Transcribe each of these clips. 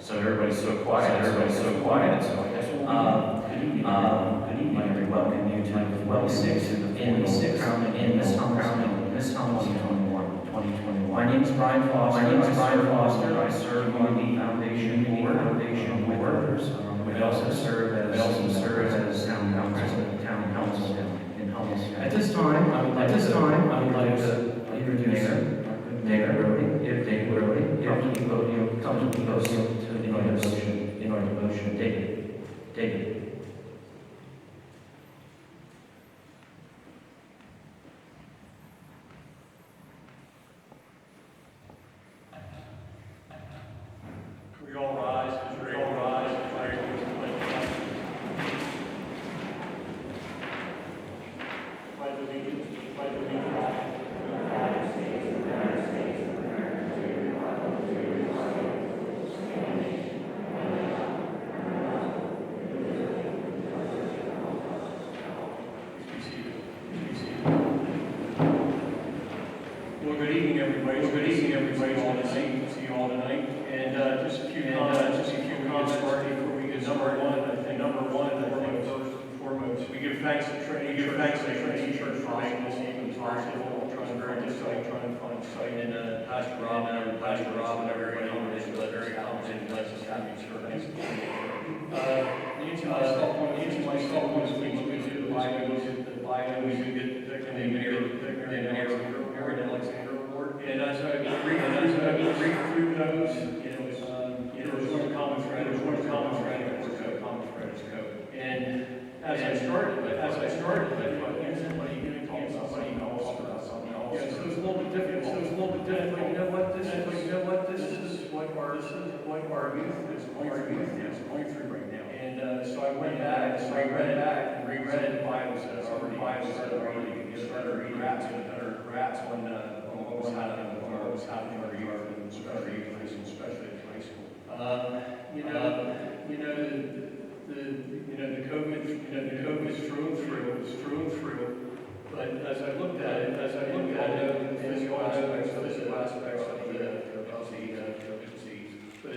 So everybody's so quiet. So I guess good evening, everyone. Welcome you to the 46th in this Hummelstown 2021. My name is Brian Foster. I serve on the foundation board with others. I also serve as town council in Hummelstown. At this time, I would like to introduce Mayor Brody, if Dave Brody, come to the podium in our devotion. David. We all rise as we all rise as I pledge allegiance to the United States of America, to the republic for which it stands, Well, good evening, everybody. Good to see you all tonight. And just a few comments starting before we get started. Number one, first and foremost, we give thanks to Trinity Church for making this evening possible. Trying to find a site. And Pastor Rob and everybody is very competent. Bless us having church. Nancy myself was we do the Bible. We do get the Marion Alexander Award. And as I read through those, there was one common thread. Common thread is code. And as I started, I thought, somebody about something else. Yeah, so it's a little bit different. But you know what? This is what our youth is going through right now. And so I went back and reread the Bible says already get better grasp on what was happening in our youth, and especially in high school. The COVID is through and through. But as I looked at it, the physical aspects of the disease, but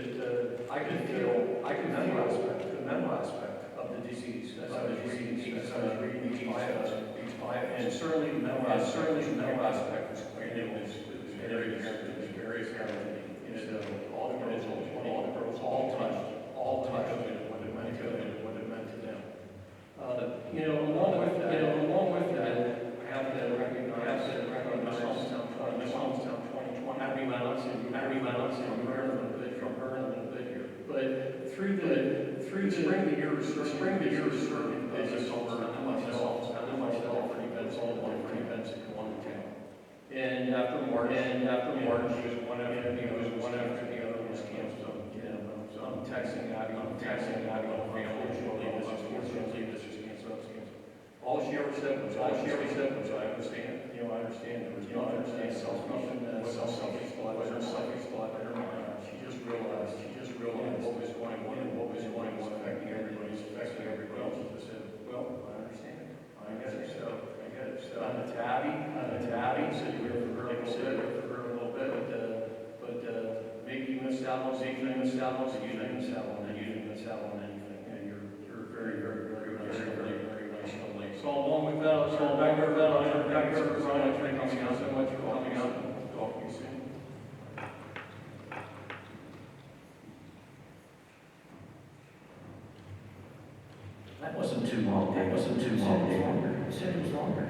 I could feel the mental aspect of the disease as I was reading each bio, and certainly the mental aspect was quite, it was very apparent. All the girls all touched what it meant to them. Along with that, I have to recognize Hummelstown 2020. Happy months and learn a little bit here. But through the spring of the year, serving business over myself, for events that come on the town. And after March, one after the other was canceled. So I'm texting Abby, unfortunately this is canceled. All she ever said was, I understand. I understand. There was no selfish thought in her mind. She just realized what was going on, affecting everybody else. I said, well, I understand. I get it. So I'm a tabby. So you were for her a little bit, but maybe you missed out on anything. You didn't miss out on anything. And you're very nice young lady. So along with that, I'll turn back over to Brian. Thank you so much for coming out and talking to you soon. That wasn't too long, Dave. You said it was longer.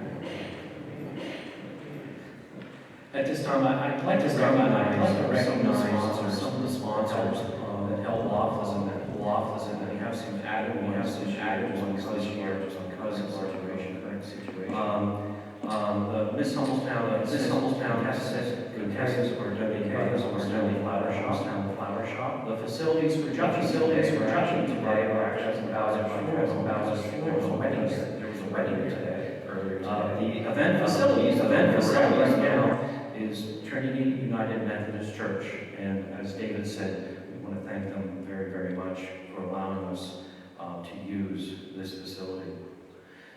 At this time, I'd like to recognize some of the sponsors that held office and that we have some added ones this year, just because of our current situation. Miss Hummelstown has for donating flower shop. The facilities for judging today are actually there was a wedding today, earlier today. The event facilities now is Trinity United Methodist Church, and as David said, we want to thank them very, very much for allowing us to use this facility.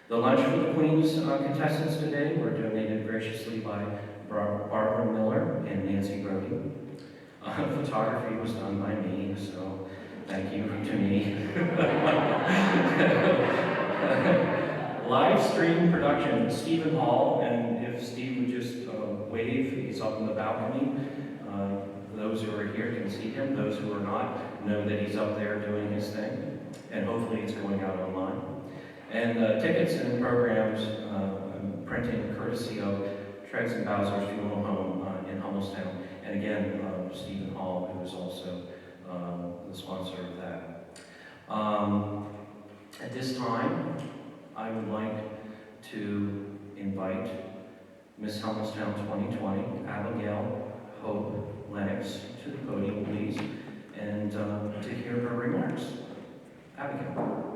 The lunch for the Queen's contestants today were donated graciously by Bart Miller and Nancy Brody. Photography was done by me, so thank you to me. Live stream production, Stephen Hall, and if Steve would just wave, he's up in the balcony. Those who are here can see him. Those who are not know that he's up there doing his thing, and hopefully it's going out online. And tickets and programs printing courtesy of Treds and Bowser's Funeral Home in Hummelstown. And again, Stephen Hall, who is also the sponsor of that. At this time, I would like to invite Miss Hummelstown 2020, Abigail Hope Lennox, to the podium, please, and to hear her remarks. Abigail.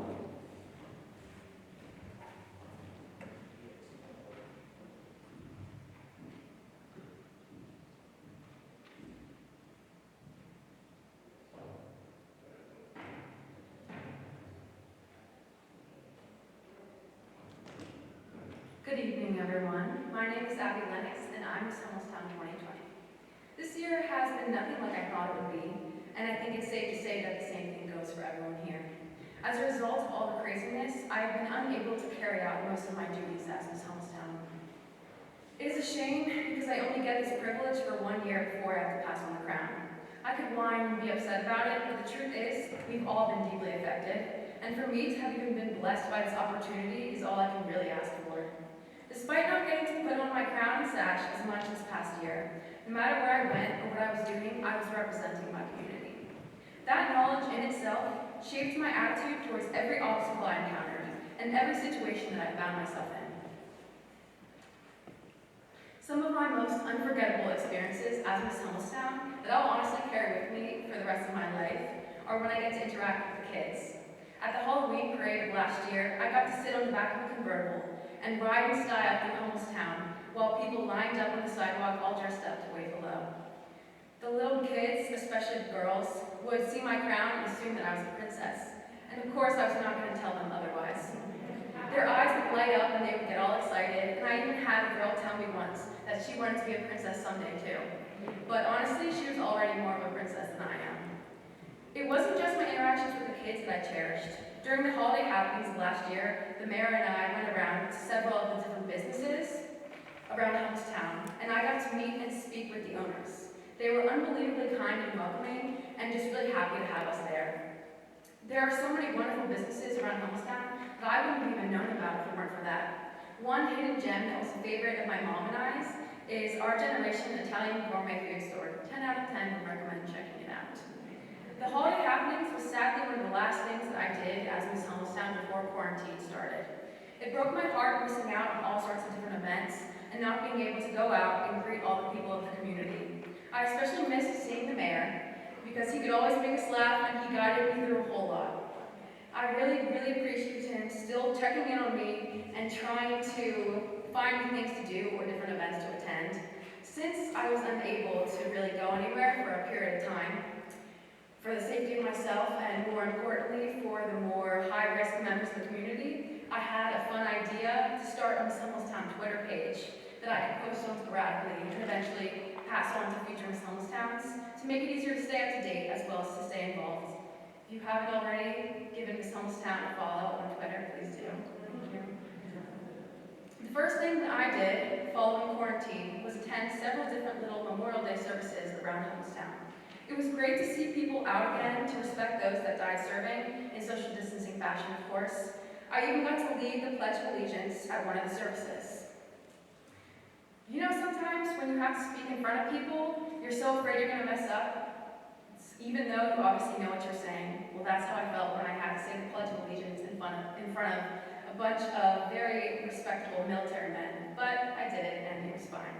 Good evening, everyone. My name is Abby Lennox, and I'm Miss Hummelstown 2020. This year has been nothing like I thought it would be, and I think it's safe to say that the same thing goes for everyone here. As a result of all the craziness, I have been unable to carry out most of my duties as Miss Hummelstown. It is a shame because I only get this privilege for 1 year before I have to pass on the crown. I could whine and be upset about it, but the truth is, we've all been deeply affected, and for me to have even been blessed by this opportunity is all I can really ask for. Despite not getting to put on my crown and sash as much this past year, no matter where I went or what I was doing, I was representing my community. That knowledge in itself shaped my attitude towards every obstacle I encountered and every situation that I found myself in. Some of my most unforgettable experiences as Miss Hummelstown that I'll honestly carry with me for the rest of my life are when I get to interact with the kids. At the Halloween parade of last year, I got to sit on the back of a convertible and ride in style through Hummelstown while people lined up on the sidewalk all dressed up to wave hello. The little kids, especially the girls, would see my crown and assume that I was a princess. And of course, I was not going to tell them otherwise. Their eyes would light up and they would get all excited, and I even had a girl tell me once that she wanted to be a princess someday too. But honestly, she was already more of a princess than I am. It wasn't just my interactions with the kids that I cherished. During the holiday happenings last year, the mayor and I went around to several of the different businesses around Hummelstown, and I got to meet and speak with the owners. They were unbelievably kind and welcoming, and just really happy to have us there. There are so many wonderful businesses around Hummelstown that I wouldn't have even known about if it weren't for that. One hidden gem that was a favorite of my mom and I's is Our Generation Italian Gourmet Food Store. 10 out of 10 would recommend checking it out. The holiday happenings was sadly one of the last things that I did as Miss Hummelstown before quarantine started. It broke my heart missing out on all sorts of different events and not being able to go out and greet all the people of the community. I especially missed seeing the mayor because he could always make us laugh and he guided me through a whole lot. I really appreciate him still checking in on me and trying to find me things to do or different events to attend. Since I was unable to really go anywhere for a period of time, for the safety of myself and more importantly for the more high-risk members of the community, I had a fun idea to start a Miss Hummelstown Twitter page that I could post on sporadically and eventually pass on to future Miss Hummelstowns to make it easier to stay up to date as well as to stay involved. If you haven't already given Miss Hummelstown a follow on Twitter, please do. Thank you. The first thing that I did following quarantine was attend several different little Memorial Day services around Hummelstown. It was great to see people out again to respect those that died serving, in social distancing fashion, of course. I even got to lead the Pledge of Allegiance at one of the services. You know, sometimes when you have to speak in front of people, you're so afraid you're going to mess up, even though you obviously know what you're saying. Well, that's how I felt when I had to say the Pledge of Allegiance in front of a bunch of very respectable military men. But I did it, and it was fine.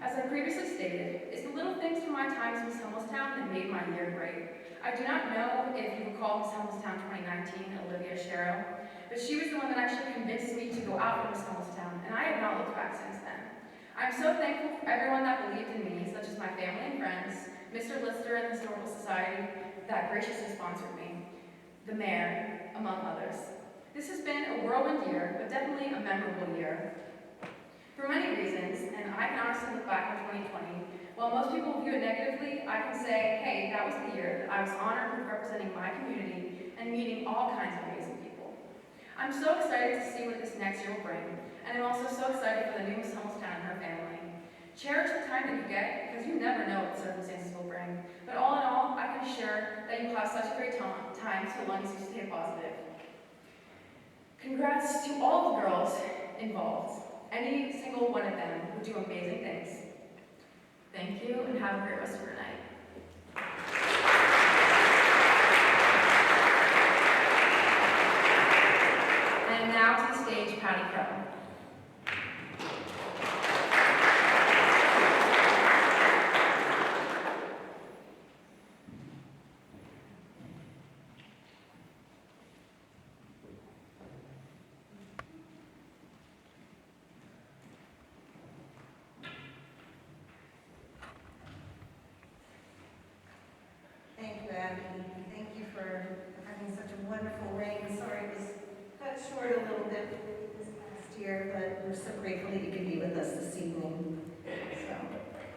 As I previously stated, it's the little things from my time as Miss Hummelstown that made my year great. I do not know if you recall Miss Hummelstown 2019, Olivia Sherrow, but she was the one that actually convinced me to go out for Miss Hummelstown, and I have not looked back since then. I'm so thankful for everyone that believed in me, such as my family and friends, Mr. Lister and the Historical Society that graciously sponsored me, the mayor, among others. This has been a whirlwind year, but definitely a memorable year. For many reasons, and I can honestly look back on 2020, while While most people view it negatively, I can say, hey, that was the year that I was honored with representing my community and meeting all kinds of amazing people. I'm so excited to see what this next year will bring, and I'm also so excited for the new Miss Hummelstown and her family. Cherish the time that you get, because you never know what circumstances will bring. But all in all, I can assure that you will have such a great time so long as you stay positive. Congrats to all the girls involved. Any single one of them would do amazing things. Thank you, and have a great rest of your night. And now to the stage, Patty Crow. Thank you, Abby. Thank you for having such a wonderful reign. Sorry it was cut short a little bit this past year, but we're so grateful that you could be with us this evening. So,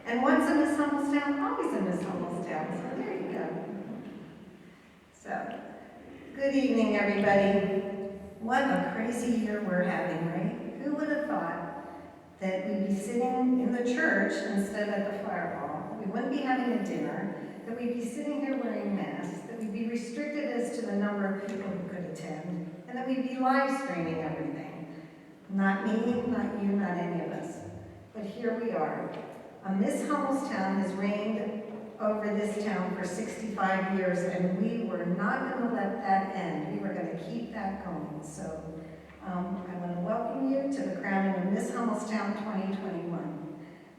and once a Miss Hummelstown, always a Miss Hummelstown. So there you go. So, good evening, everybody. What a crazy year we're having, right? Who would have thought that we'd be sitting in the church instead of at the fire hall? We wouldn't be having a dinner. That we'd be sitting here wearing masks, that we'd be restricted as to the number of people who could attend, and that we'd be live streaming everything. Not me, not you, not any of us. But here we are. Miss Hummelstown has reigned over this town for 65 years, and we were not going to let that end. We were going to keep that going. So I want to welcome you to the crowning of Miss Hummelstown 2021.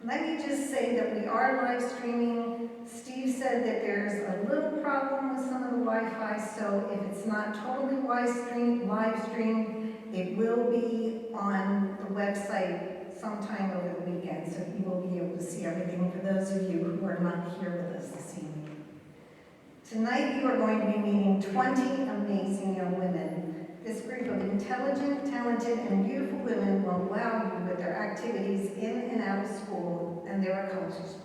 Let me just say that we are live streaming. Steve said that there's a little problem with some of the Wi-Fi, so if it's not totally live streamed, it will be on the website sometime over the weekend, so you will be able to see everything for those of you who are not here with us this evening. Tonight you are going to be meeting 20 amazing young women. This group of intelligent, talented, and beautiful women will wow you with their activities in and out of school and their accomplishments.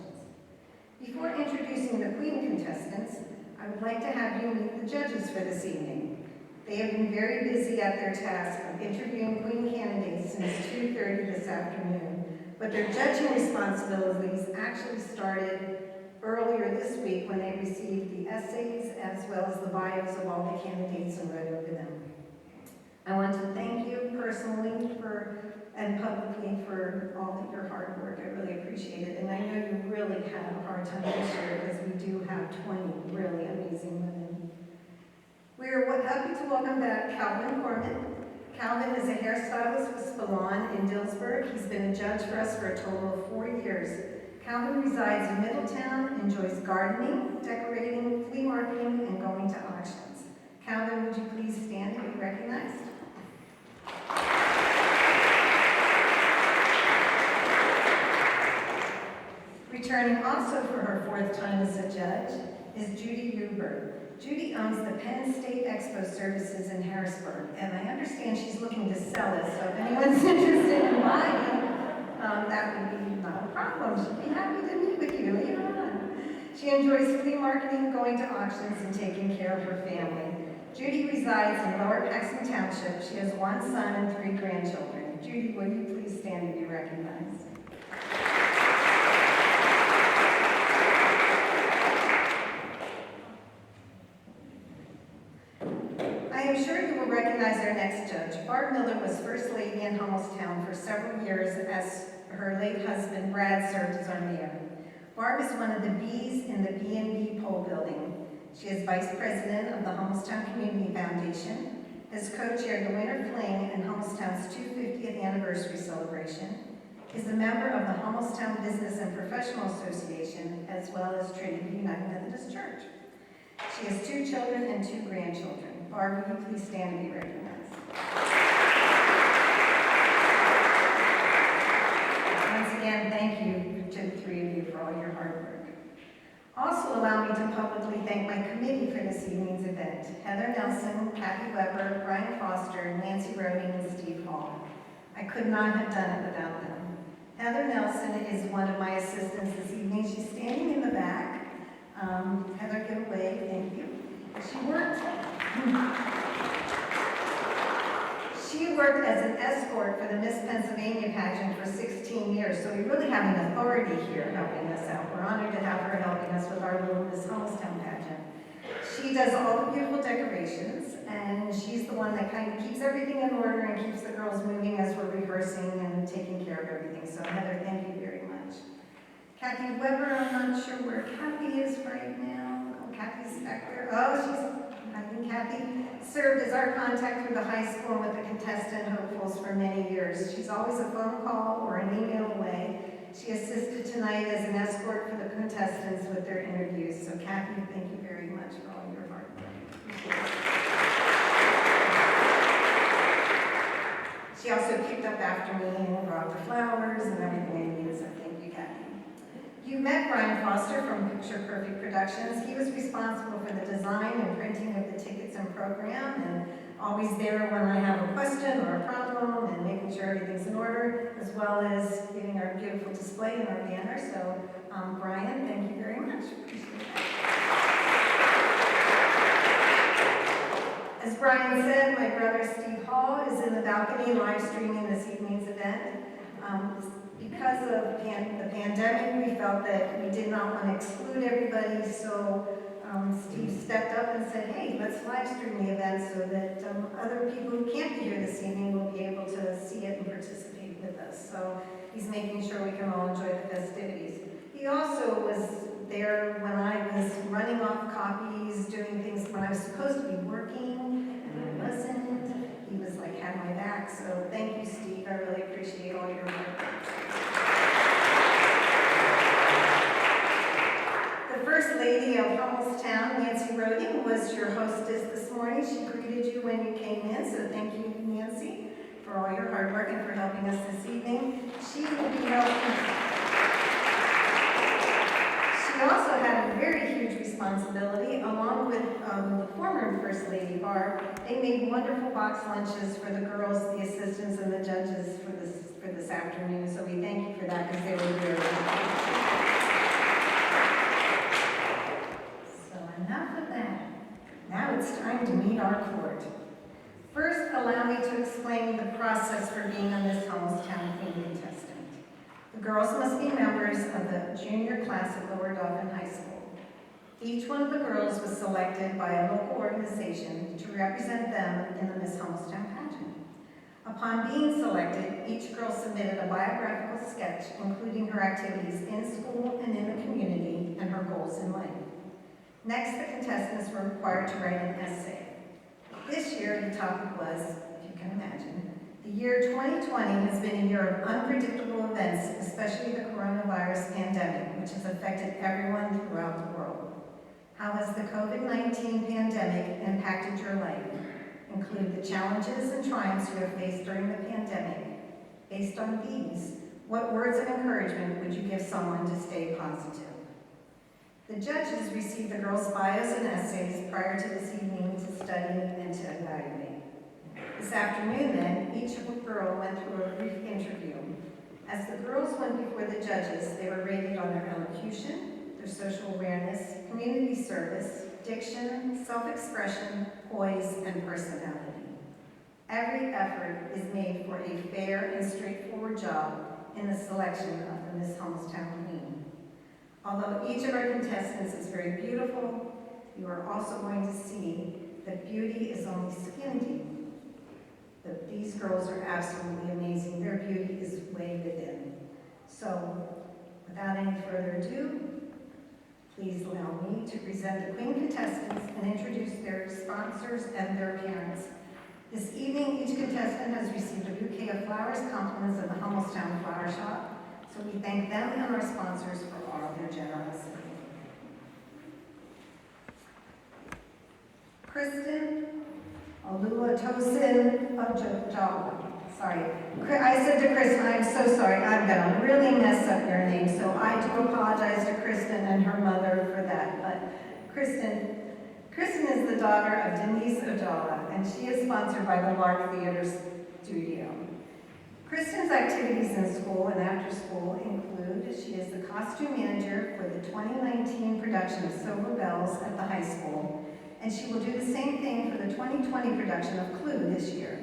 Before introducing the Queen contestants, I would like to have you meet the judges for this evening. They have been very busy at their task of interviewing Queen candidates since 2:30 this afternoon, but their judging responsibilities actually started earlier this week when they received the essays as well as the bios of all the candidates and read over them. I want to thank you personally and publicly for all of your hard work. I really appreciate it. And I know you really had a hard time this year because we do have 20 really amazing women. We're happy to welcome back Calvin Horman. Calvin is a hairstylist with Spillon in Dillsburg. He's been a judge for us for a total of 4 years. Calvin resides in Middletown, enjoys gardening, decorating, flea marketing, and going to auctions. Calvin, would you please stand and be recognized? Returning also for her 4th time as a judge is Judy Ruber. Judy owns the Penn State Expo Services in Harrisburg, and I understand she's looking to sell it, so if anyone's interested in buying, that would be not a problem. She'd be happy to meet with you later on. She enjoys flea marketing, going to auctions, and taking care of her family. Judy resides in Lower Paxton Township. She has 1 son and 3 grandchildren. Judy, will you please stand and be recognized? I am sure you will recognize our next judge. Bart Miller was First Lady in Hummelstown for several years as her late husband, Brad, served as our mayor. Barb is one of the B's in the B&B Pole Building. She is Vice President of the Hummelstown Community Foundation, has co-chaired the Winter Fling and Hummelstown's 250th anniversary celebration, is a member of the Hummelstown Business and Professional Association, as well as Trinity United Methodist Church. She has 2 children and 2 grandchildren. Barb, will you please stand and be recognized? Once again, thank you to the 3 of you for all your hard work. Also allow me to publicly thank my committee for this evening's event: Heather Nelson, Kathy Weber, Brian Foster, Nancy Roding, and Steve Hall. I could not have done it without them. Heather Nelson is one of my assistants this evening. She's She worked as an escort for the Miss Pennsylvania pageant for 16 years, so we really have an authority here helping us out. We're honored to have her helping us with our little Miss Hummelstown pageant. She does all the beautiful decorations, and she's the one that kind of keeps everything in order and keeps the girls moving as we're rehearsing and taking care of everything. So Heather, thank you very much. Kathy Weber, I'm not sure where Kathy is right now. Oh, Kathy's back there. I think Kathy served as our contact through the high school with the contestant hopefuls for many years. She's always a phone call or an email away. She assisted tonight as an escort for the contestants with their interviews. So Kathy, thank you very much for all your hard work. She also picked up after me and brought the flowers and everything I needed, so thank you, Kathy. You met Brian Foster from Picture Perfect Productions. He was responsible for the design and printing of the tickets and program, and always there when I have a question or a problem and making sure everything's in order, as well as getting our beautiful display and our banner. So, Brian, thank you very much. Appreciate that. As Brian said, my brother Steve Hall is in the balcony live streaming this evening's event. Because of the pandemic, we felt that we did not want to exclude everybody, so Steve stepped up and said, hey, let's live stream the event so that other people who can't be here this evening will be able to see it and participate with us. So he's making sure we can all enjoy the festivities. He also was there when I was running off copies, doing things when I was supposed to be working, and I wasn't. He was like, had my back, so thank you, Steve. I really appreciate all your work. The First Lady of Hummelstown, Nancy Roding, was your hostess this morning. She greeted you when you came in, so thank you, Nancy, for all your hard work and for helping us this evening. She will be helping. She also had a very huge responsibility, along with the former First Lady, Bart. They made wonderful box lunches for the girls, the assistants, and the judges for this afternoon, so we thank you for that because they were very good. Enough of that. Now it's time to meet our court. First, allow me to explain the process for being a Miss Hummelstown Queen contestant. The girls must be members of the junior class at Lower Dauphin High School. Each one of the girls was selected by a local organization to represent them in the Miss Hummelstown pageant. Upon being selected, each girl submitted a biographical sketch including her activities in school and in the community and her goals in life. Next, the contestants were required to write an essay. This year, the topic was, if you can imagine, the year 2020 has been a year of unpredictable events, especially the coronavirus pandemic, which has affected everyone throughout the world. How has the COVID-19 pandemic impacted your life? Include the challenges and triumphs you have faced during the pandemic. Based on these, what words of encouragement would you give someone to stay positive? The judges received the girls' bios and essays prior to this evening to study and to evaluate. This afternoon, then, each girl went through a brief interview. As the girls went before the judges, they were rated on their elocution, their social awareness, community service, diction, self-expression, poise, and personality. Every effort is made for a fair and straightforward job in the selection of the Miss Hummelstown Queen. Although each of our contestants is very beautiful, you are also going to see that beauty is only skin deep. That these girls are absolutely amazing. Their beauty is way within. So, without any further ado, please allow me to present the Queen contestants and introduce their sponsors and their parents. This evening, each contestant has received a bouquet of flowers, compliments of the Hummelstown Flower Shop. So we thank them and our sponsors for all of their generosity. Kristen Oluwatosin Ojala. Sorry. I said to Kristen, I'm so sorry, I'm going to really mess up your name, so I do apologize to Kristen and her mother for that. But Kristen is the daughter of Denise Ojala, and she is sponsored by the Lark Theater Studio. Kristen's activities in school and after school include, she is the costume manager for the 2019 production of Silver Bells at the high school, and she will do the same thing for the 2020 production of Clue this year.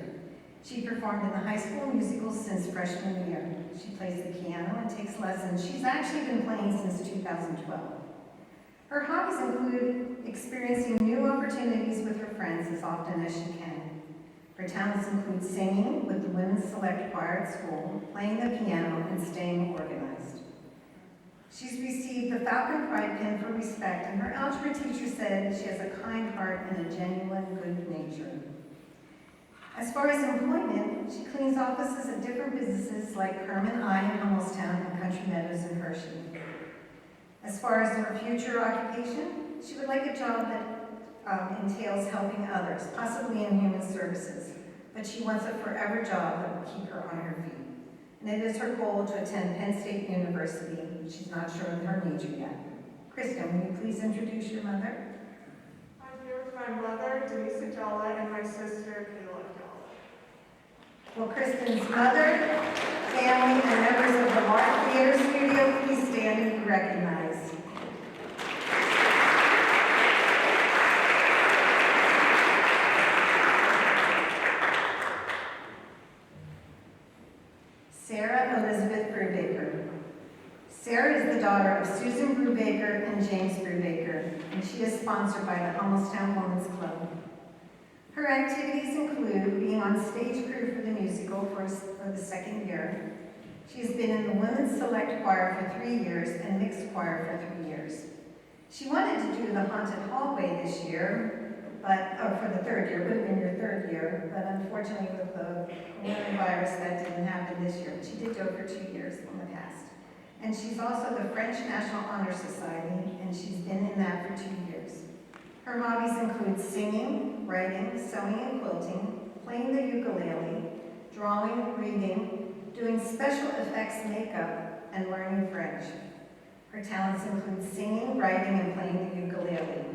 She performed in the high school musical since freshman year. She plays the piano and takes lessons. She's actually been playing since 2012. Her hobbies include experiencing new opportunities with her friends as often as she can. Her talents include singing with the Women's Select Choir at school, playing the piano, and staying organized. She's received the Falcon Pride Pin for respect, and her algebra teacher said she has a kind heart and a genuine good nature. As far as employment, she cleans offices at different businesses like Herman I in Hummelstown and Country Meadows in Hershey. As far as her future occupation, she would like a job that entails helping others, possibly in human services, but she wants a forever job that will keep her on her feet. And it is her goal to attend Penn State University. She's not sure of her major yet. Kristen, will you please introduce your mother? I'm here with my mother, Denise Ajala, and my sister, Kayla Ajala. Will Kristen's mother, family, and members of the Bart Theater Studio please stand and be recognized? Sarah Elizabeth Brubaker. Sarah is the daughter of Susan Brubaker and James Brubaker, and she is sponsored by the Hummelstown Women's Club. Her activities include being on stage crew for the musical for the second year. She has been in the Women's Select Choir for 3 years and Mixed Choir for 3 years. She wanted to do the Haunted Hallway this year, for the third year, would have been your third year, but unfortunately with the coronavirus that didn't happen this year. She did go for 2 years in the past. And she's also the French National Honor Society, and she's been in that for 2 years. Her hobbies include singing, writing, sewing and quilting, playing the ukulele, drawing, reading, doing special effects makeup, and learning French. Her talents include singing, writing, and playing the ukulele.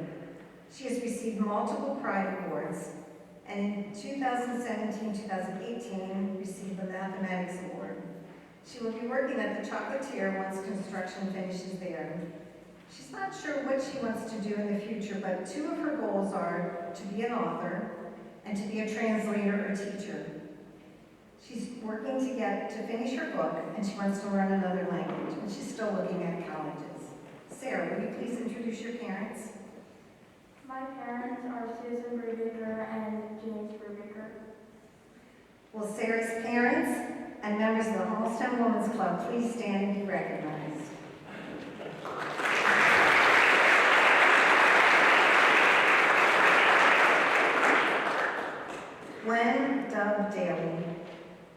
She has received multiple Pride Awards, and in 2017-2018 received the Mathematics Award. She will be working at the Chocolatier once construction finishes there. She's not sure what she wants to do in the future, but 2 of her goals are to be an author and to be a translator or teacher. She's working to finish her book, and she wants to learn another language, and she's still looking at colleges. Sarah, will you please introduce your parents? My parents are Susan Brubaker and James Brubaker. Will Sarah's parents and members of the Hummelstown Women's Club please stand and be recognized? Gwen Dove Daly.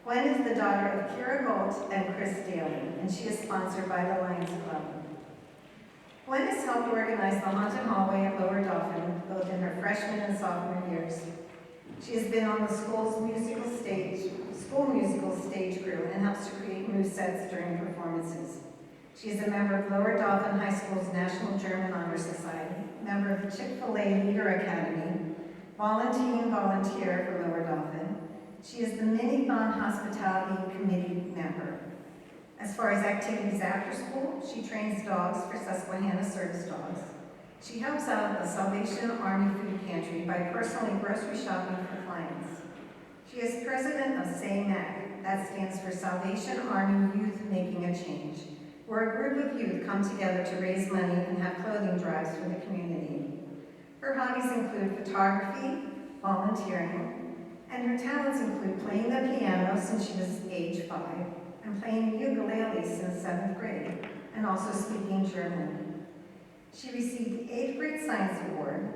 Gwen is the daughter of Kira Galt and Chris Daly, and she is sponsored by the Lions Club. Gwen has helped organize the Haunted Hallway at Lower Dauphin, both in her freshman and sophomore years. She has been on the school musical stage crew and helps to create new sets during performances. She is a member of Lower Dauphin High School's National German Honor Society, member of the Chick-fil-A Leader Academy, volunteer for Lower Dauphin. She is the Mini-Thon Hospitality Committee member. As far as activities after school, she trains dogs for Susquehanna Service Dogs. She helps out at the Salvation Army Food Pantry by personally grocery shopping for clients. She is president of SAMAC, that stands for Salvation Army Youth Making a Change, where a group of youth come together to raise money and have clothing drives for the community. Her hobbies include photography, volunteering, and her talents include playing the piano since she was age 5, and playing the ukulele since 7th grade, and also speaking German. She received the 8th grade science award.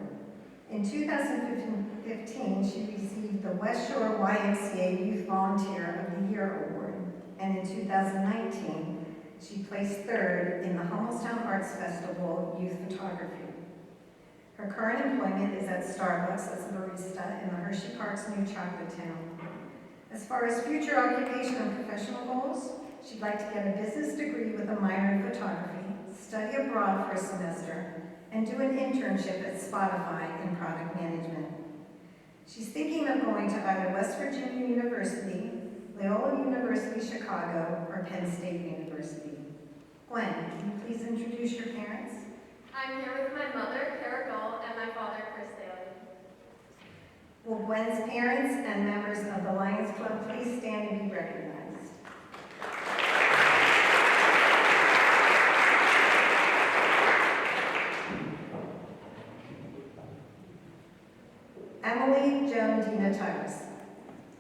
In 2015, she received the West Shore YMCA Youth Volunteer of the Year Award, and in 2019, she placed 3rd in the Hummelstown Arts Festival Youth Photography. Her current employment is at Starbucks as a barista in the Hershey Park's new chocolate town. As far as future occupation and professional goals, she'd like to get a business degree with a minor in photography, study abroad for a semester, and do an internship at Spotify in product management. She's thinking of going to either West Virginia University, Loyola University Chicago, or Penn State University. Gwen, can you please introduce your parents? I'm here with my mother, Kara Gall, and my father, Chris Daly. Will Gwen's parents and members of the Lions Club please stand and be recognized? Emily Joan DiNotaris.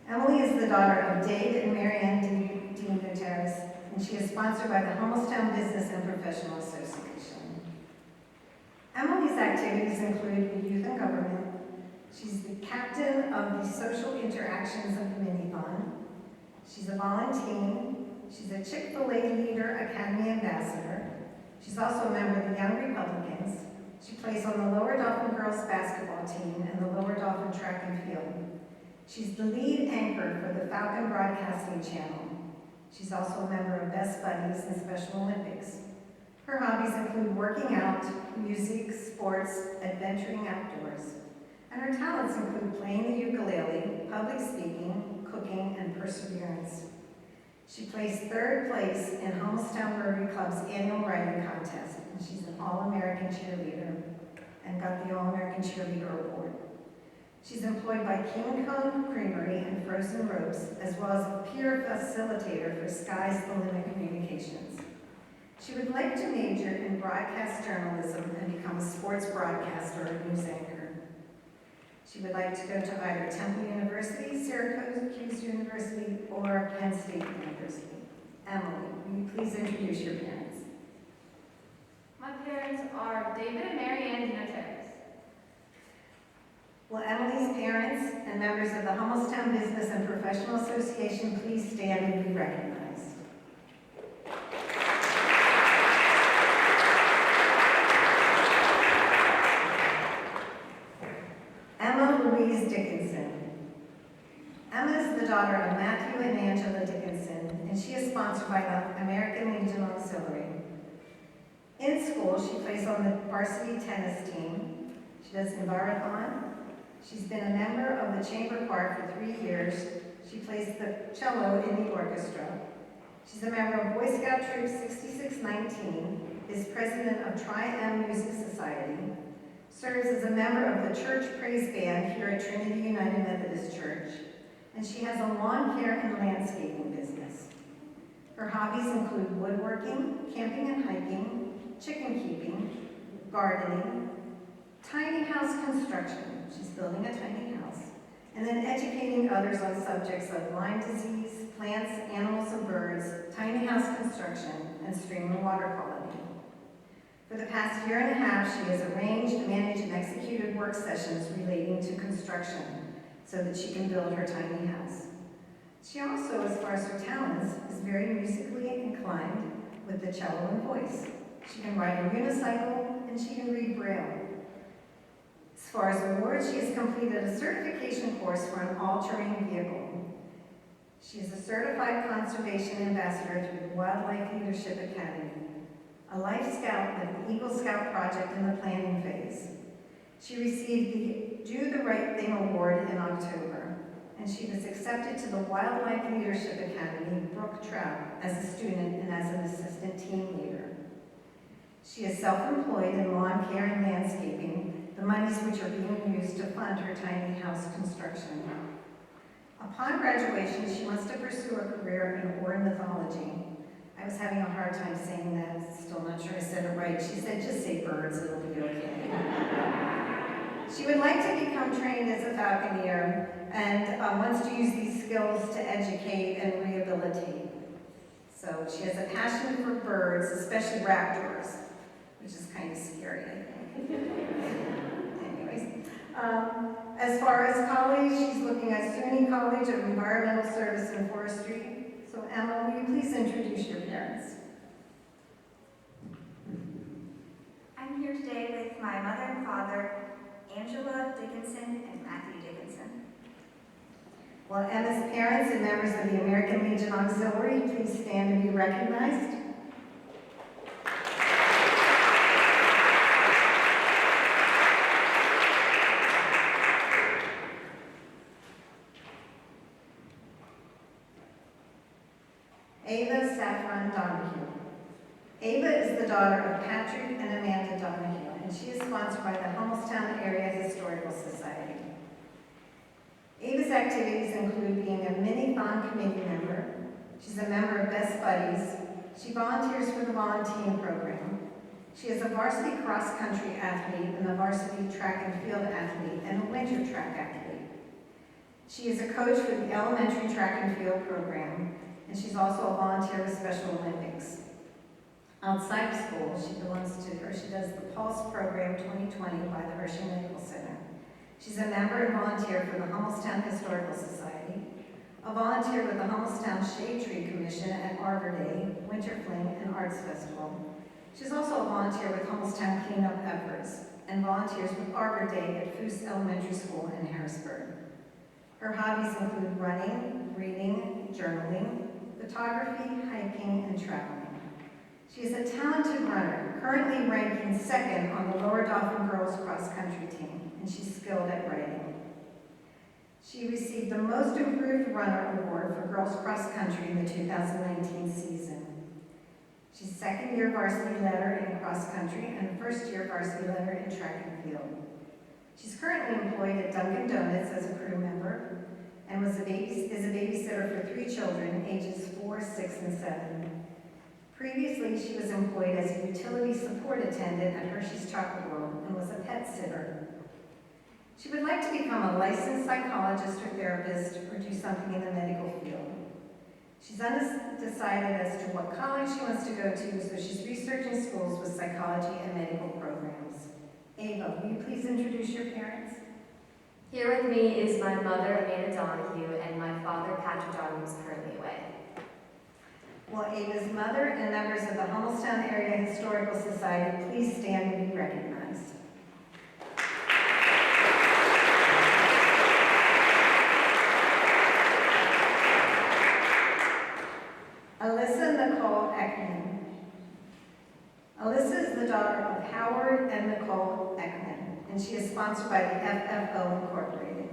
Emily is the daughter of Dave and Marion DiNotaris, and she is sponsored by the Hummelstown Business and Professional Association. Emily's activities include the youth and government. She's the captain of the social interactions of the mini-fund. She's a volunteer. She's a Chick-fil-A Leader Academy Ambassador. She's also a member of the Young Republicans. She plays on the Lower Dauphin girls basketball team and the Lower Dauphin track and field. She's the lead anchor for the Falcon Broadcasting Channel. She's also a member of Best Buddies and Special Olympics. Her hobbies include working out, music, sports, adventuring outdoors. And her talents include playing the ukulele, public speaking, cooking, and perseverance. She placed 3rd place in Hummelstown Rotary Club's annual writing contest, and she's an All-American cheerleader and got the All-American Cheerleader Award. She's employed by King Kong Creamery and Frozen Ropes, as well as a peer facilitator for Sky's the Limit Communications. She would like to major in broadcast journalism and become a sports broadcaster or news anchor. She would like to go to either Temple University, Syracuse University, or Penn State University. Emily, will you please introduce your parents? My parents are David and Marion DiNotaris. Will Emily's parents and members of the Hummelstown Business and Professional Association please stand and be recognized? Louise Dickinson. Emma is the daughter of Matthew and Angela Dickinson, and she is sponsored by the American Legion Auxiliary. In school, she plays on the varsity tennis team. She does envirothon. She's been a member of the chamber choir for 3 years. She plays the cello in the orchestra. She's a member of Boy Scout Troop 6619, is president of Tri-M Music Society, serves as a member of the church praise band here at Trinity United Methodist Church, and she has a lawn care and landscaping business. Her hobbies include woodworking, camping and hiking, chicken keeping, gardening, tiny house construction, she's building a tiny house, and then educating others on subjects of Lyme disease, plants, animals and birds, tiny house construction, and stream and water quality. For the past 1.5 years, she has arranged, managed, and executed work sessions relating to construction so that she can build her tiny house. She also, as far as her talents, is very musically inclined with the cello and voice. She can ride a unicycle, and she can read Braille. As far as awards, she has completed a certification course for an all-terrain vehicle. She is a certified conservation ambassador through the Wildlife Leadership Academy, a Life Scout with the Eagle Scout project in the planning phase. She received the Do the Right Thing Award in October, and she was accepted to the Wildlife Leadership Academy, Brook Trout, as a student and as an assistant team leader. She is self-employed in lawn care and landscaping, the monies which are being used to fund her tiny house construction. Upon graduation, she wants to pursue a career in ornithology. I was having a hard time saying that, still not sure I said it right. She said, just say birds, it'll be okay. She would like to become trained as a falconer and wants to use these skills to educate and rehabilitate. So she has a passion for birds, especially raptors, which is kind of scary, I think. Anyways, as far as college, she's looking at SUNY College of Environmental Service and Forestry. So Emma, will you please introduce your parents? I'm here today with my mother and father, Angela Dickinson and Matthew Dickinson. Will Emma's parents and members of the American Legion Auxiliary please stand and be recognized? Ava Saffron Donahue. Ava is the daughter of Patrick and Amanda Donahue, and she is sponsored by the Hummelstown Area Historical Society. activities include being a mini-thon committee member. She's a member of Best Buddies. She volunteers for the volunteering program. She is a varsity cross-country athlete and a varsity track and field athlete and a winter track athlete. She is a coach for the elementary track and field program, and she's also a volunteer with Special Olympics. Outside of school, she does the Pulse Program 2020 by the Hershey Medical Center. She's a member and volunteer for the Hummelstown Historical Society, a volunteer with the Hummelstown Shade Tree Commission at Arbor Day, Winter Fling, and Arts Festival. She's also a volunteer with Hummelstown Cleanup Efforts and volunteers with Arbor Day at Foose Elementary School in Harrisburg. Her hobbies include running, reading, journaling, photography, hiking, and traveling. She is a talented runner, currently ranking second on the Lower Dauphin Girls Cross Country team, and she's skilled at writing. She received the Most Improved Runner Award for Girls Cross Country in the 2019 season. She's second-year varsity letter in cross country and first-year varsity letter in track and field. She's currently employed at Dunkin' Donuts as a crew member and is a babysitter for 3 children, ages 4, 6, and 7. Previously, she was employed as a utility support attendant at Hershey's Chocolate World and was a pet sitter. She would like to become a licensed psychologist or therapist or do something in the medical field. She's undecided as to what college she wants to go to, so she's researching schools with psychology and medical programs. Ava, will you please introduce your parents? Here with me is my mother, Amanda Donahue, and my father, Patrick Donahue, is currently away. Will Ava's mother and members of the Hummelstown Area Historical Society please stand and be recognized? Alyssa Nicole Eckman. Alyssa is the daughter of Howard and Nicole Eckman, and she is sponsored by the FFO Incorporated.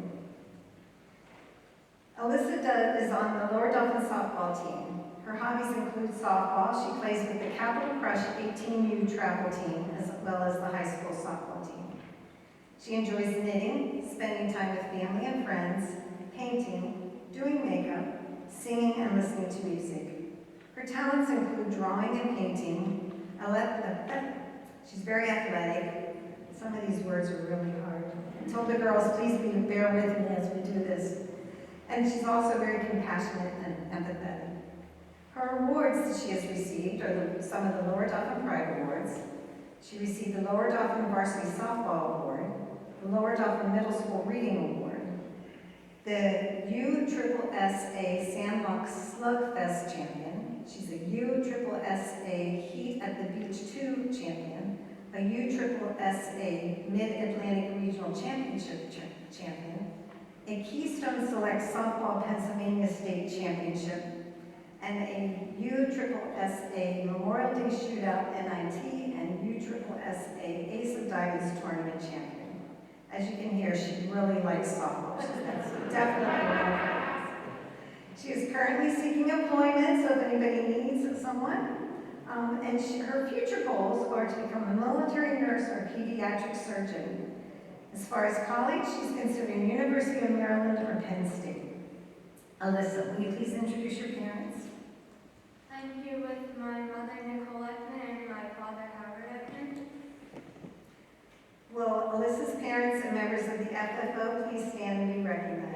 Alyssa is on the Lower Dauphin softball team. Her hobbies include softball. She plays with the Capital Crush 18U travel team, as well as the high school softball team. She enjoys knitting, spending time with family and friends, painting, doing makeup, singing, and listening to music. Her talents include drawing and painting. She's very athletic. Some of these words are really hard. I told the girls, please bear with me as we do this. And she's also very compassionate and empathetic. Her awards that she has received are some of the Lower Dauphin Pride Awards. She received the Lower Dauphin Varsity Softball Award, the Lower Dauphin Middle School Reading Award, the USSSA Sandbox Slugfest Champion. She's a USSSA Heat at the Beach 2 Champion, a USSSA Mid-Atlantic Regional Championship Champion, a Keystone Select Softball Pennsylvania State Championship, and a USSSA Memorial Day Shootout NIT and USSSA Ace of Diamonds Tournament Champion. As you can hear, she really likes softball. That's definitely one of her. She is currently seeking employment, so if anybody needs someone. Her future goals are to become a military nurse or pediatric surgeon. As far as college, she's considering University of Maryland or Penn State. Alyssa, will you please introduce your parents? I'm here with my mother, Nicole Eckman, and my father, Howard Eckman. Will Alyssa's parents and members of the FFO please stand and be recognized?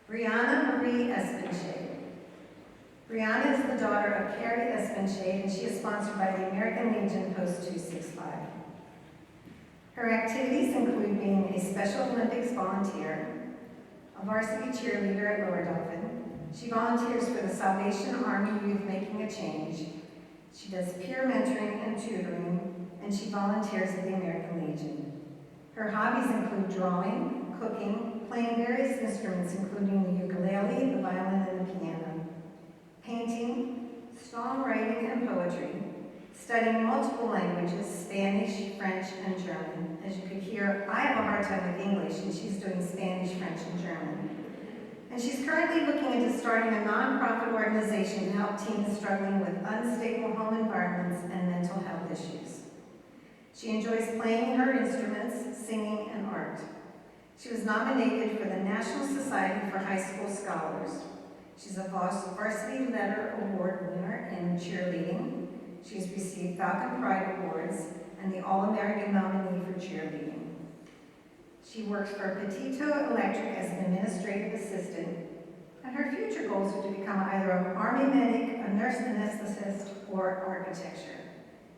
Brianna Marie Espenshade. Brianna is the daughter of Carrie Espenshade, and she is sponsored by the American Legion Post 265. Her activities include being a Special Olympics volunteer, a varsity cheerleader at Lower Dauphin. She volunteers for the Salvation Army Youth Making a Change. She does peer mentoring and tutoring, and she volunteers at the American Legion. Her hobbies include drawing, cooking, playing various instruments including the ukulele, the violin, and the piano, painting, songwriting, and poetry, studying multiple languages, Spanish, French, and German. As you could hear, I have a hard time with English, and she's doing Spanish, French, and German. And she's currently looking into starting a nonprofit organization to help teens struggling with unstable home environments and mental health issues. She enjoys playing her instruments, singing, and art. She was nominated for the National Society for High School Scholars. She's a Varsity Letter Award winner in cheerleading. She's received Falcon Pride Awards and the All-American nominee for cheerleading. She works for Petito Electric as an administrative assistant, and her future goals are to become either an Army medic, a nurse anesthetist, or architecture.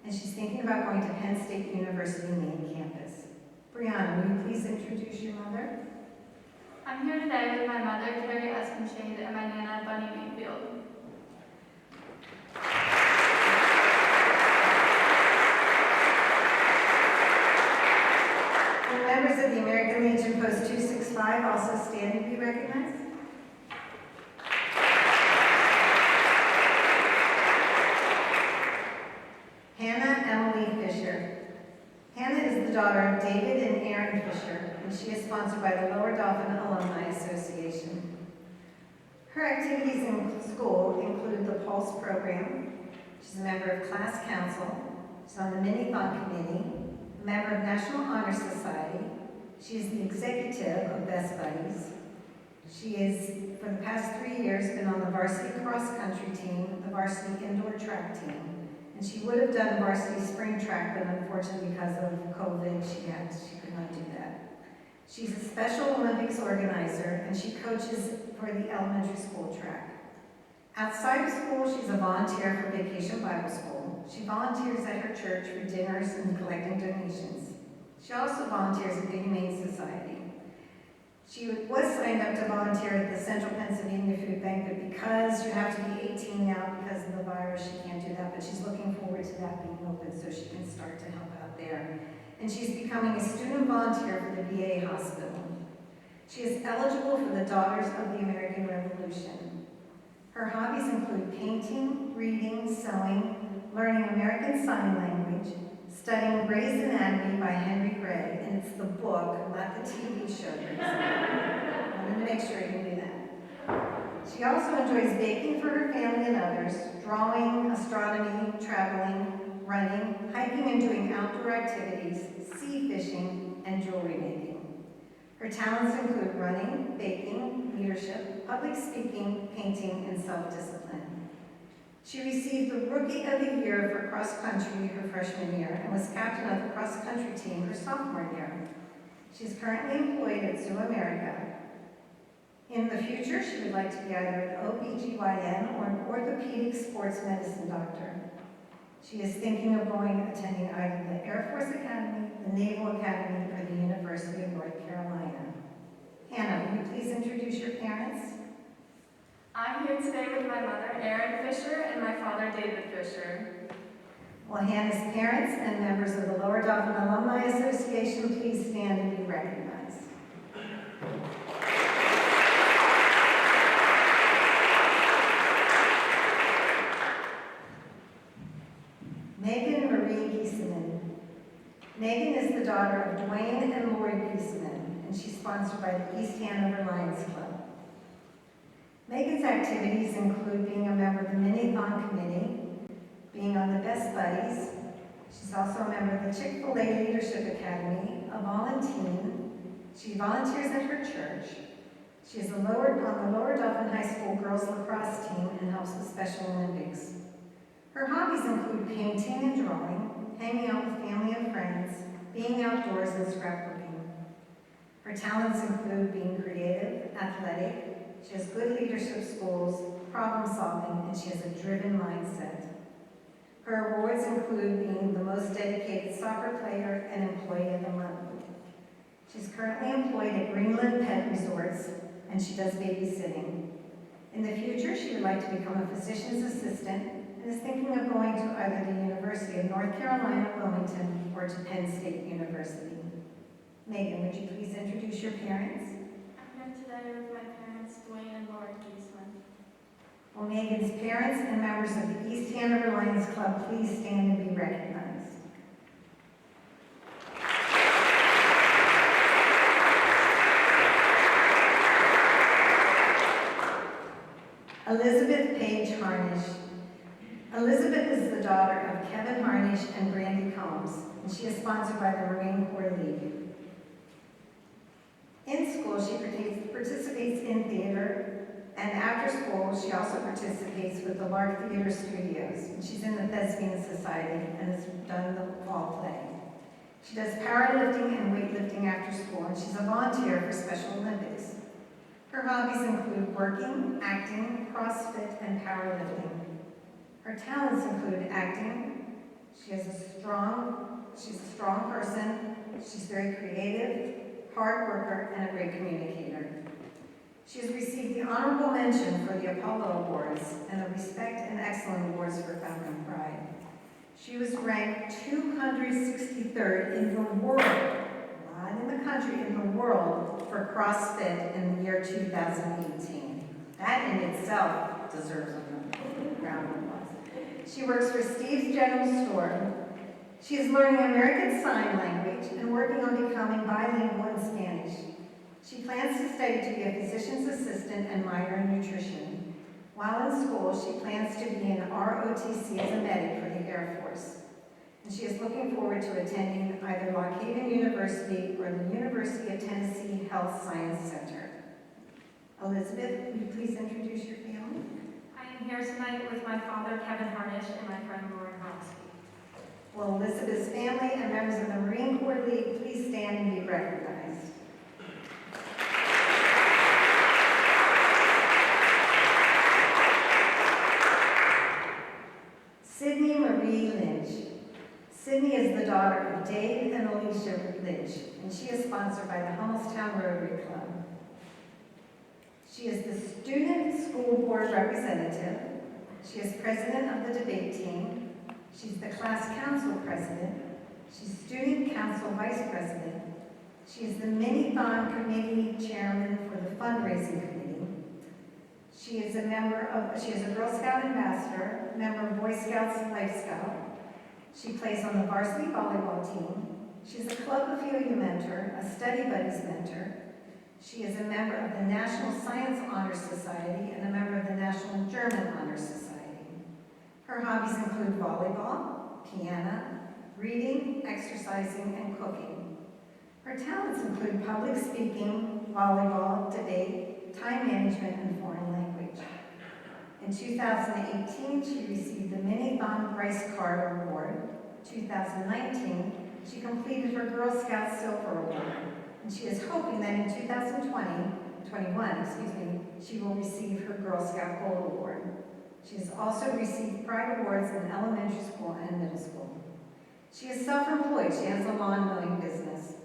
And she's thinking about going to Penn State University main campus. Brianna, will you please introduce your mother? I'm here today with my mother, Carrie Espenshade, and my nana, Bunny Mayfield. Will members of the American Legion Post 265 also stand and be recognized? Hannah Emily Fisher. Hannah is the daughter of David and Erin Fisher, and she is sponsored by the Lower Dauphin Alumni Association. Her activities in school include the Pulse program. She's a member of class council. She's on the Mini-Thon committee, a member of National Honor Society. She is the executive of Best Buddies. She is, for the past 3 years, been on the varsity cross-country team, the varsity indoor track team. And she would have done varsity spring track, but unfortunately because of COVID, she could not do that. She's a Special Olympics organizer, and she coaches for the elementary school track. Outside of school, she's a volunteer for Vacation Bible School. She volunteers at her church for dinners and collecting donations. She also volunteers at the Humane Society. She was signed up to volunteer at the Central Pennsylvania Food Bank, but because you have to be 18 now because of the virus, she can't do that, but she's looking forward to that being open so she can start to help out there. And she's becoming a student volunteer for the VA hospital. She is eligible for the Daughters of the American Revolution. Her hobbies include painting, reading, sewing, learning American Sign Language, studying Grey's Anatomy by Henry Gray, and it's the book, not the TV show. I wanted to make sure you knew that. She also enjoys baking for her family and others, drawing, astronomy, traveling, running, hiking and doing outdoor activities, sea fishing, and jewelry making. Her talents include running, baking, leadership, public speaking, painting, and self-discipline. She received the Rookie of the Year for cross country her freshman year and was captain of the cross country team her sophomore year. She is currently employed at Zoo America. In the future, she would like to be either an OBGYN or an orthopedic sports medicine doctor. She is thinking of attending either the Air Force Academy, the Naval Academy, or the University of North Carolina. Hannah, will you please introduce your parents? I'm here today with my mother, Erin Fisher, and my father, David Fisher. Will Hannah's parents and members of the Lower Dauphin Alumni Association please stand and be recognized? Megan Marie Giesemann. Megan is the daughter of Dwayne and Lori Giesemann, and she's sponsored by the East Hanover Lions Club. Megan's activities include being a member of the Mini-Thon committee, being on the Best Buddies. She's also a member of the Chick-fil-A Leadership Academy, a volunteer. She volunteers at her church. She is on the Lower Dauphin High School girls lacrosse team and helps with Special Olympics. Her hobbies include painting and drawing, hanging out with family and friends, being outdoors, and scrapbooking. Her talents include being creative, athletic. She has good leadership skills, problem solving, and she has a driven mindset. Her awards include being the most dedicated soccer player and employee of the month. She's currently employed at Greenland Pet Resorts, and she does babysitting. In the future, she would like to become a physician's assistant and is thinking of going to either the University of North Carolina, Wilmington, or to Penn State University. Megan, would you please introduce your parents? I'm here today with my parents, Dwayne and Lori Giesemann. Will Megan's parents and members of the East Hanover Lions Club please stand and be recognized? Elizabeth Page Harnish. Elizabeth is the daughter of Kevin Harnish and Brandy Combs, and she is sponsored by the Marine Corps League. In school, she participates in theater, and after school, she also participates with the Lark Theater Studios. And she's in the Thespian Society and has done the fall play. She does powerlifting and weightlifting after school, and she's a volunteer for Special Olympics. Her hobbies include working, acting, CrossFit, and powerlifting. Her talents include acting. She's a strong person. She's very creative, hard worker, and a great communicator. She has received the Honorable Mention for the Apollo Awards and the Respect and Excellence Awards for Founding Pride. She was ranked 263rd in the world, not in the country, in the world, for CrossFit in the year 2018. That in itself deserves a round of applause. She works for Steve's General Store. She is learning American Sign Language and working on becoming bilingual in Spanish. She plans to study to be a physician's assistant and minor in nutrition. While in school, she plans to be an ROTC as a medic for the Air Force. And she is looking forward to attending either Lock Haven University or the University of Tennessee Health Science Center. Elizabeth, will you please introduce your family? I am here tonight with my father, Kevin Harnish, and my friend, Lauren Hobbies. Will Elizabeth's family and members of the Marine Corps League please stand and be recognized? Sydney Marie Lynch. Sydney is the daughter of Dave and Alicia Lynch, and she is sponsored by the Hummelstown Rotary Club. She is the Student School Board Representative. She is president of the debate team. She's the class council president. She's student council vice president. She is the Mini-Thon committee chairman for the fundraising committee. She is a Girl Scout ambassador, member of Boy Scouts and Life Scout. She plays on the varsity volleyball team. She's a Club Ophelia mentor, a Study Buddies mentor. She is a member of the National Science Honor Society and a member of the National German Honor Society. Her hobbies include volleyball, piano, reading, exercising, and cooking. Her talents include public speaking, volleyball, debate, time management, and foreign language. In 2018, she received the Mini-Thon Bryce Carter Award. 2019, she completed her Girl Scout Silver Award, and she is hoping that in 2021, she will receive her Girl Scout Gold Award. She has also received Pride Awards in elementary school and middle school. She is self-employed. She has a lawn mowing business.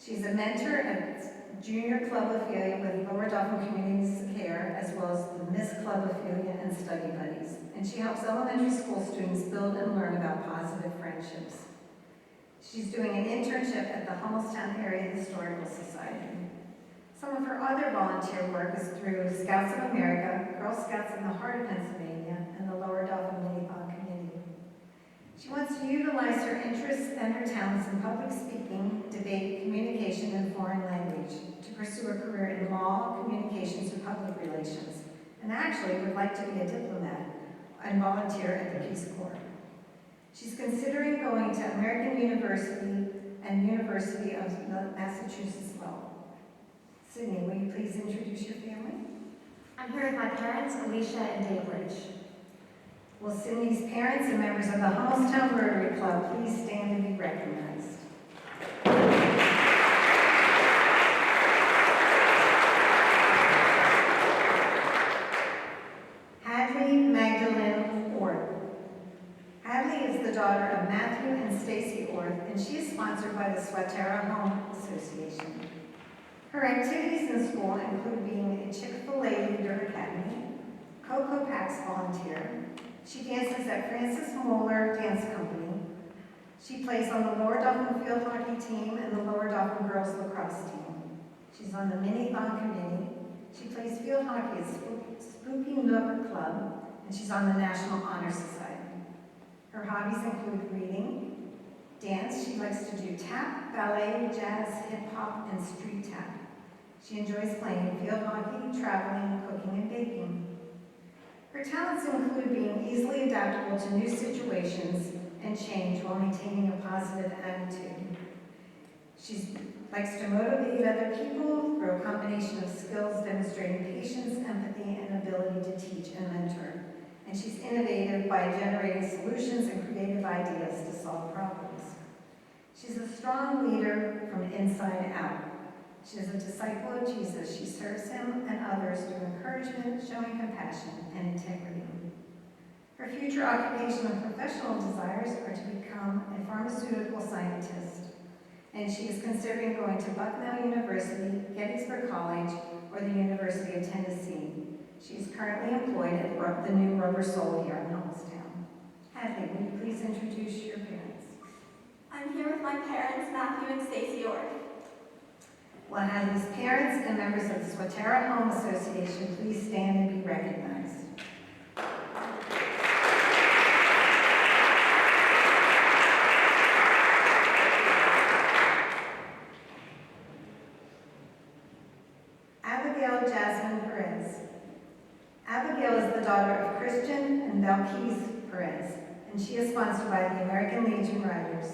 She's a mentor at Junior Club Ophelia with Lower Dauphin Communities of Care, as well as the Miss Club Ophelia and Study Buddies. And she helps elementary school students build and learn about positive friendships. She's doing an internship at the Hummelstown Area Historical Society. Some of her other volunteer work is through Scouts of America, Girl Scouts in the Heart of Pennsylvania, and the Lower Dauphin Mini-Thon Committee. She wants to utilize her interests and her talents in public speaking, debate, communication, and foreign language to pursue a career in law, communications, and public relations, and actually would like to be a diplomat and volunteer at the Peace Corps. She's considering going to American University and University of Massachusetts Law. Sydney, will you please introduce your family? I'm here with my parents, Alicia and Dave Lynch. Will Sydney's parents and members of the Hummelstown Rotary Club please stand and be recognized? Hadley Magdalene Orth. Hadley is the daughter of Matthew and Stacy Orth, and she is sponsored by the Swatara Home Association. Her activities in school include being a Chick-fil-A Leader Academy, Cocoa Packs volunteer. She dances at Francis Moeller Dance Company. She plays on the Lower Dauphin Field Hockey Team and the Lower Dauphin Girls Lacrosse Team. She's on the Mini-Thon Committee. She plays field hockey at Spooky Nook Club, and she's on the National Honor Society. Her hobbies include reading, dance. She likes to do tap, ballet, jazz, hip-hop, and street tap. She enjoys playing field hockey, traveling, cooking, and baking. Her talents include being easily adaptable to new situations and change while maintaining a positive attitude. She likes to motivate other people through a combination of skills demonstrating patience, empathy, and ability to teach and mentor. And she's innovative by generating solutions and creative ideas to solve problems. She's a strong leader from inside out. She is a disciple of Jesus. She serves him and others through encouragement, showing compassion and integrity. Her future occupational and professional desires are to become a pharmaceutical scientist, and she is considering going to Bucknell University, Gettysburg College, or the University of Tennessee. She is currently employed at the new Rubber Soul here in Hummelstown. Hadley, will you please introduce your parents? I'm here with my parents, Matthew and Stacy Orr. Will Hadley's parents and members of the Swatara Home Association please stand and be recognized? Abigail Jasmine Perez. Abigail is the daughter of Christian and Belkis Perez, and she is sponsored by the American Legion Riders.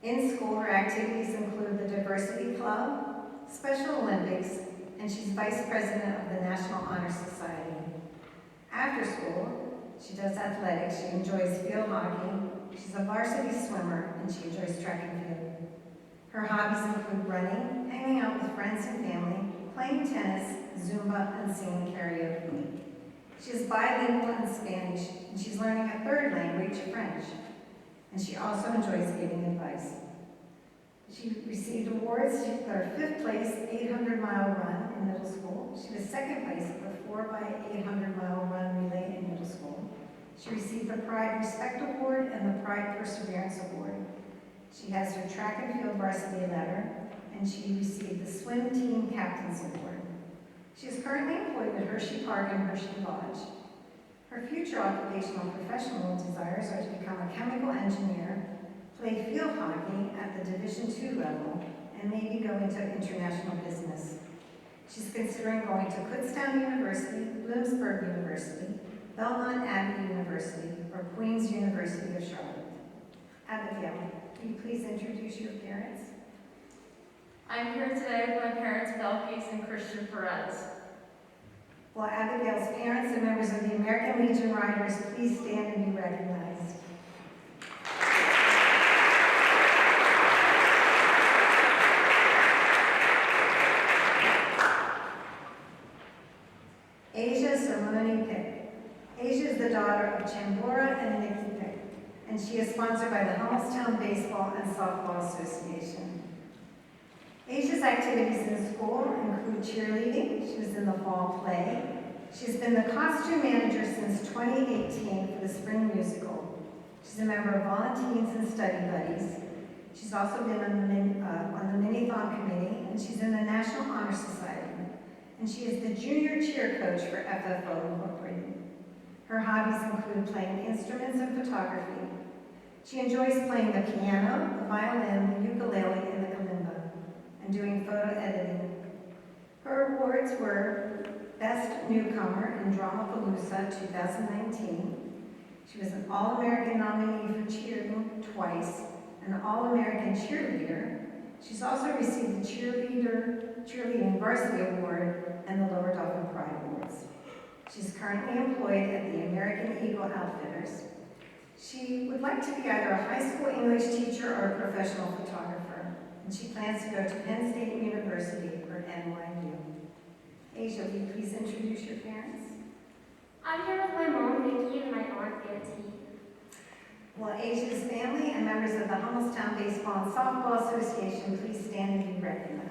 In school, her activities include the Diversity Club, Special Olympics, and she's vice president of the National Honor Society. After school, she does athletics. She enjoys field hockey. She's a varsity swimmer, and she enjoys track and field. Her hobbies include running, hanging out with friends and family, playing tennis, Zumba, and singing karaoke. She is bilingual in Spanish, and she's learning a third language, French. And she also enjoys giving advice. She received awards for her 5th place 800-mile run in middle school. She was 2nd place at the 4x800-mile run relay in middle school. She received the Pride Respect Award and the Pride Perseverance Award. She has her track and field varsity letter, and she received the Swim Team Captain's Award. She is currently employed at Hershey Park and Hershey Lodge. Her future occupational and professional desires are to become a chemical engineer, play field hockey at the Division II level, and maybe go into international business. She's considering going to Kutztown University, Bloomsburg University, Belmont Abbey University, or Queen's University of Charlotte. Abigail, will you please introduce your parents? I'm here today with my parents, Belkis and Christian Perez. Will Abigail's parents and members of the American Legion Riders please stand and be recognized? Asia Simone Pick. Asia is the daughter of Chambora and Nikki Pick, and she is sponsored by the Hummelstown Baseball and Softball Association. Asia's activities in school include cheerleading. She was in the fall play. She's been the costume manager since 2018 for the spring musical. She's a member of Volunteers and Study Buddies. She's also been on the Minithon Committee, and she's in the National Honor Society. And she is the junior cheer coach for FFO Incorporated. Her hobbies include playing instruments and photography. She enjoys playing the piano, the violin, the ukulele, and the kalimba, and doing photo editing. Her awards were Best Newcomer in Dramapalooza 2019. She was an All-American nominee for cheerleading twice, an All-American cheerleader. She's also received the Cheerleading Varsity Award and the Lower Dauphin Pride Awards. She's currently employed at the American Eagle Outfitters. She would like to be either a high school English teacher or a professional photographer, and she plans to go to Penn State University or NYU. Asia, will you please introduce your parents? I'm here with my mom, Nikki, and my aunt, Auntie. Will Asia's family and members of the Hummelstown Baseball and Softball Association please stand and be recognized?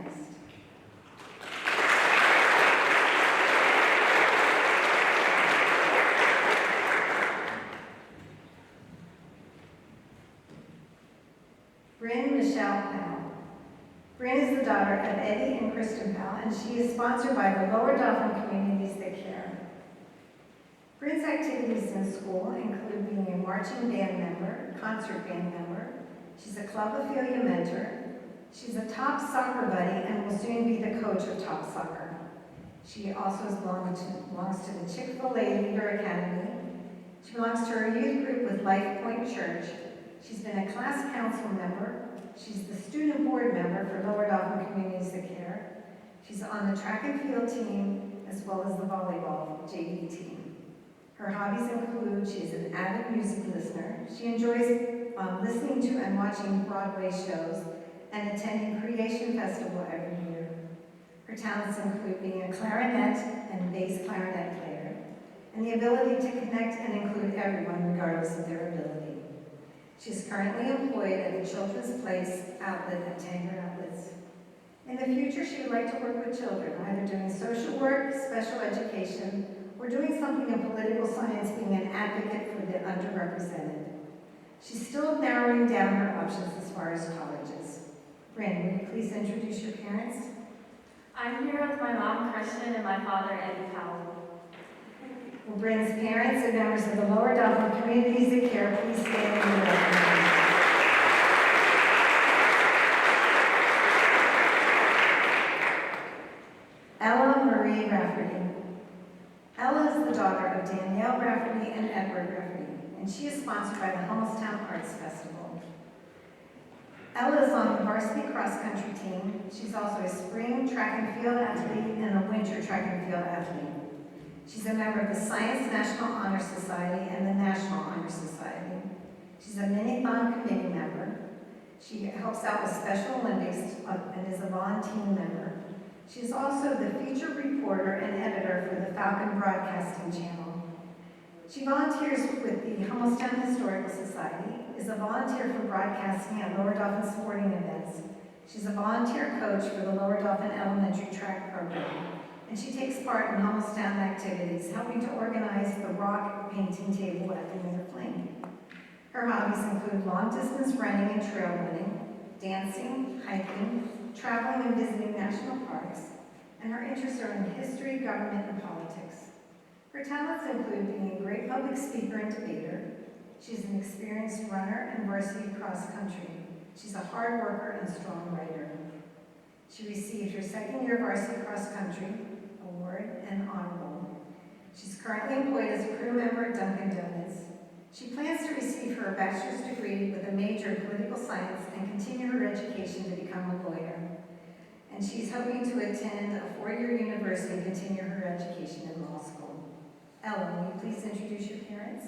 Bryn Michelle Powell. Bryn is the daughter of Eddie and Kristen Powell, and she is sponsored by the Lower Dauphin Communities That Care. Bryn's activities in school include being a marching band member, concert band member. She's a club affiliate mentor. She's a top soccer buddy and will soon be the coach of top soccer. She also belongs to the Chick-fil-A Leader Academy. She belongs to her youth group with Life Point Church. She's been a class council member. She's the student board member for Lower Dauphin Communities of Care. She's on the track and field team as well as the volleyball JV team. Her hobbies include, she's an avid music listener. She enjoys listening to and watching Broadway shows and attending Creation Festival every year. Her talents include being a clarinet and bass clarinet player, and the ability to connect and include everyone regardless of their ability. She is currently employed at the Children's Place outlet at Tanger Outlets. In the future, she would like to work with children, either doing social work, special education, or doing something in political science, being an advocate for the underrepresented. She's still narrowing down her options as far as colleges. Brent, will you please introduce your parents? I'm here with my mom, Kristen, and my father, Eddie Powell. Will Brent's parents and members of the Lower Dauphin Communities of Care please stand and be recognized? Ella Marie Rafferty. Ella is the daughter of Danielle Rafferty and Edward Rafferty, and she is sponsored by the Hummelstown Arts Festival. Ella is on the varsity cross-country team. She's also a spring track and field athlete and a winter track and field athlete. She's a member of the Science National Honor Society and the National Honor Society. She's a Minithon committee member. She helps out with Special Olympics and is a volunteer member. She's also the featured reporter and editor for the Falcon Broadcasting Channel. She volunteers with the Hummelstown Historical Society, is a volunteer for broadcasting at Lower Dauphin sporting events. She's a volunteer coach for the Lower Dauphin Elementary Track Program, and she takes part in Hummelstown activities, helping to organize the rock painting table at the Winter Fling. Her hobbies include long-distance running and trail running, dancing, hiking, traveling and visiting national parks, and her interests are in history, government, and politics. Her talents include being a great public speaker and debater. She's an experienced runner and varsity cross country. She's a hard worker and strong writer. She received her second year varsity cross country award and honor roll. She's currently employed as a crew member at Dunkin' Donuts. She plans to receive her bachelor's degree with a major in political science and continue her education to become a lawyer. And she's hoping to attend a 4-year university and continue her education in law school. Ella, will you please introduce your parents?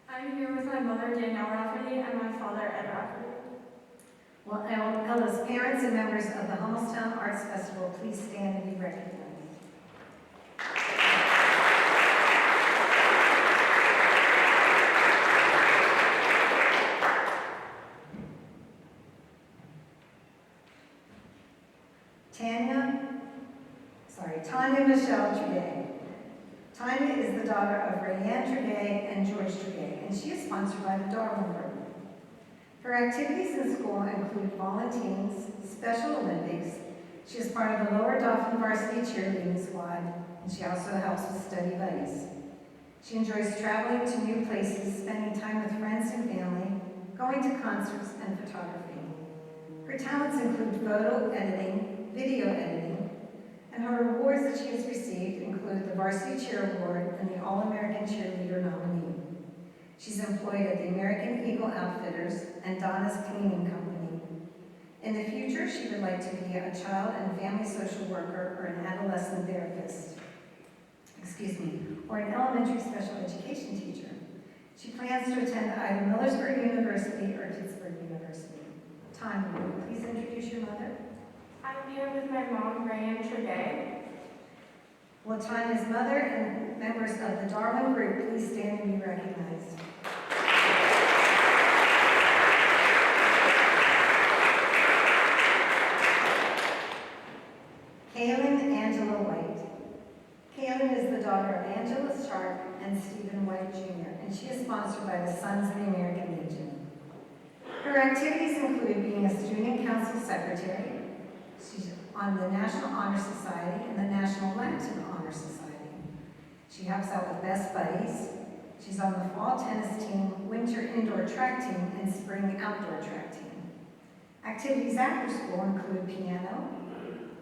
I'm here with my mother, Danielle Rafferty, and my father, Ed Rafferty. Well, Ella's parents and members of the Hummelstown Arts Festival, please stand and be recognized. Tanya Michelle Trudeau. Tanya is the daughter of Rayanne Trudeau and George Trudeau, and she is sponsored by the Darwin Group. Her activities in school include volunteering, Special Olympics. She is part of the Lower Dauphin varsity cheerleading squad, and she also helps with study buddies. She enjoys traveling to new places, spending time with friends and family, going to concerts, and photography. Her talents include photo editing, video editing, and her awards that she has received include the Varsity Cheer Award and the All-American Cheerleader nominee. She's employed at the American Eagle Outfitters and Donna's Cleaning Company. In the future, she would like to be a child and family social worker or an adolescent therapist. Or an elementary special education teacher. She plans to attend either Millersburg University or Pittsburgh University. Tanya, will you please introduce your mother? I'm here with my mom, Marion Trudeau. Will Tanya's mother and members of the Darwin Group please stand and be recognized? Kaylin Angela White. Kaylin is the daughter of Angela Sharp and Stephen White Jr., and she is sponsored by the Sons of the American Legion. Her activities include being a student council secretary. She's on the National Honor Society and the National Latin Honor Society. She helps out with Best Buddies. She's on the fall tennis team, winter indoor track team, and spring outdoor track team. Activities after school include piano,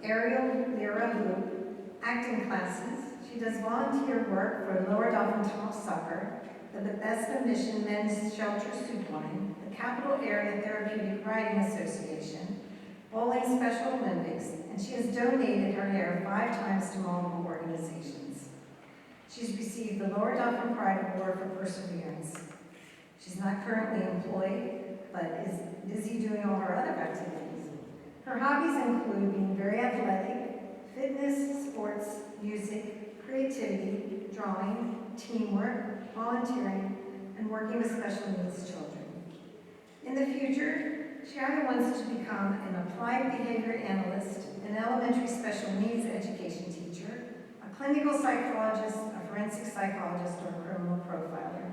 aerial lyra hoop, acting classes. She does volunteer work for Lower Dolphin Top Soccer, the Bethesda Mission Men's Shelter Soup Line, the Capital Area Therapeutic Riding Association, Bowling Special Olympics, and she has donated her hair 5 times to multiple organizations. She's received the Lower Dolphin Pride Award for perseverance. She's not currently employed, but is busy doing all her other activities. Her hobbies include being very athletic, fitness, sports, music, creativity, drawing, teamwork, volunteering, and working with special needs children. In the future, she either wants to become an applied behavior analyst, an elementary special needs education teacher, a clinical psychologist, a forensic psychologist, or a criminal profiler.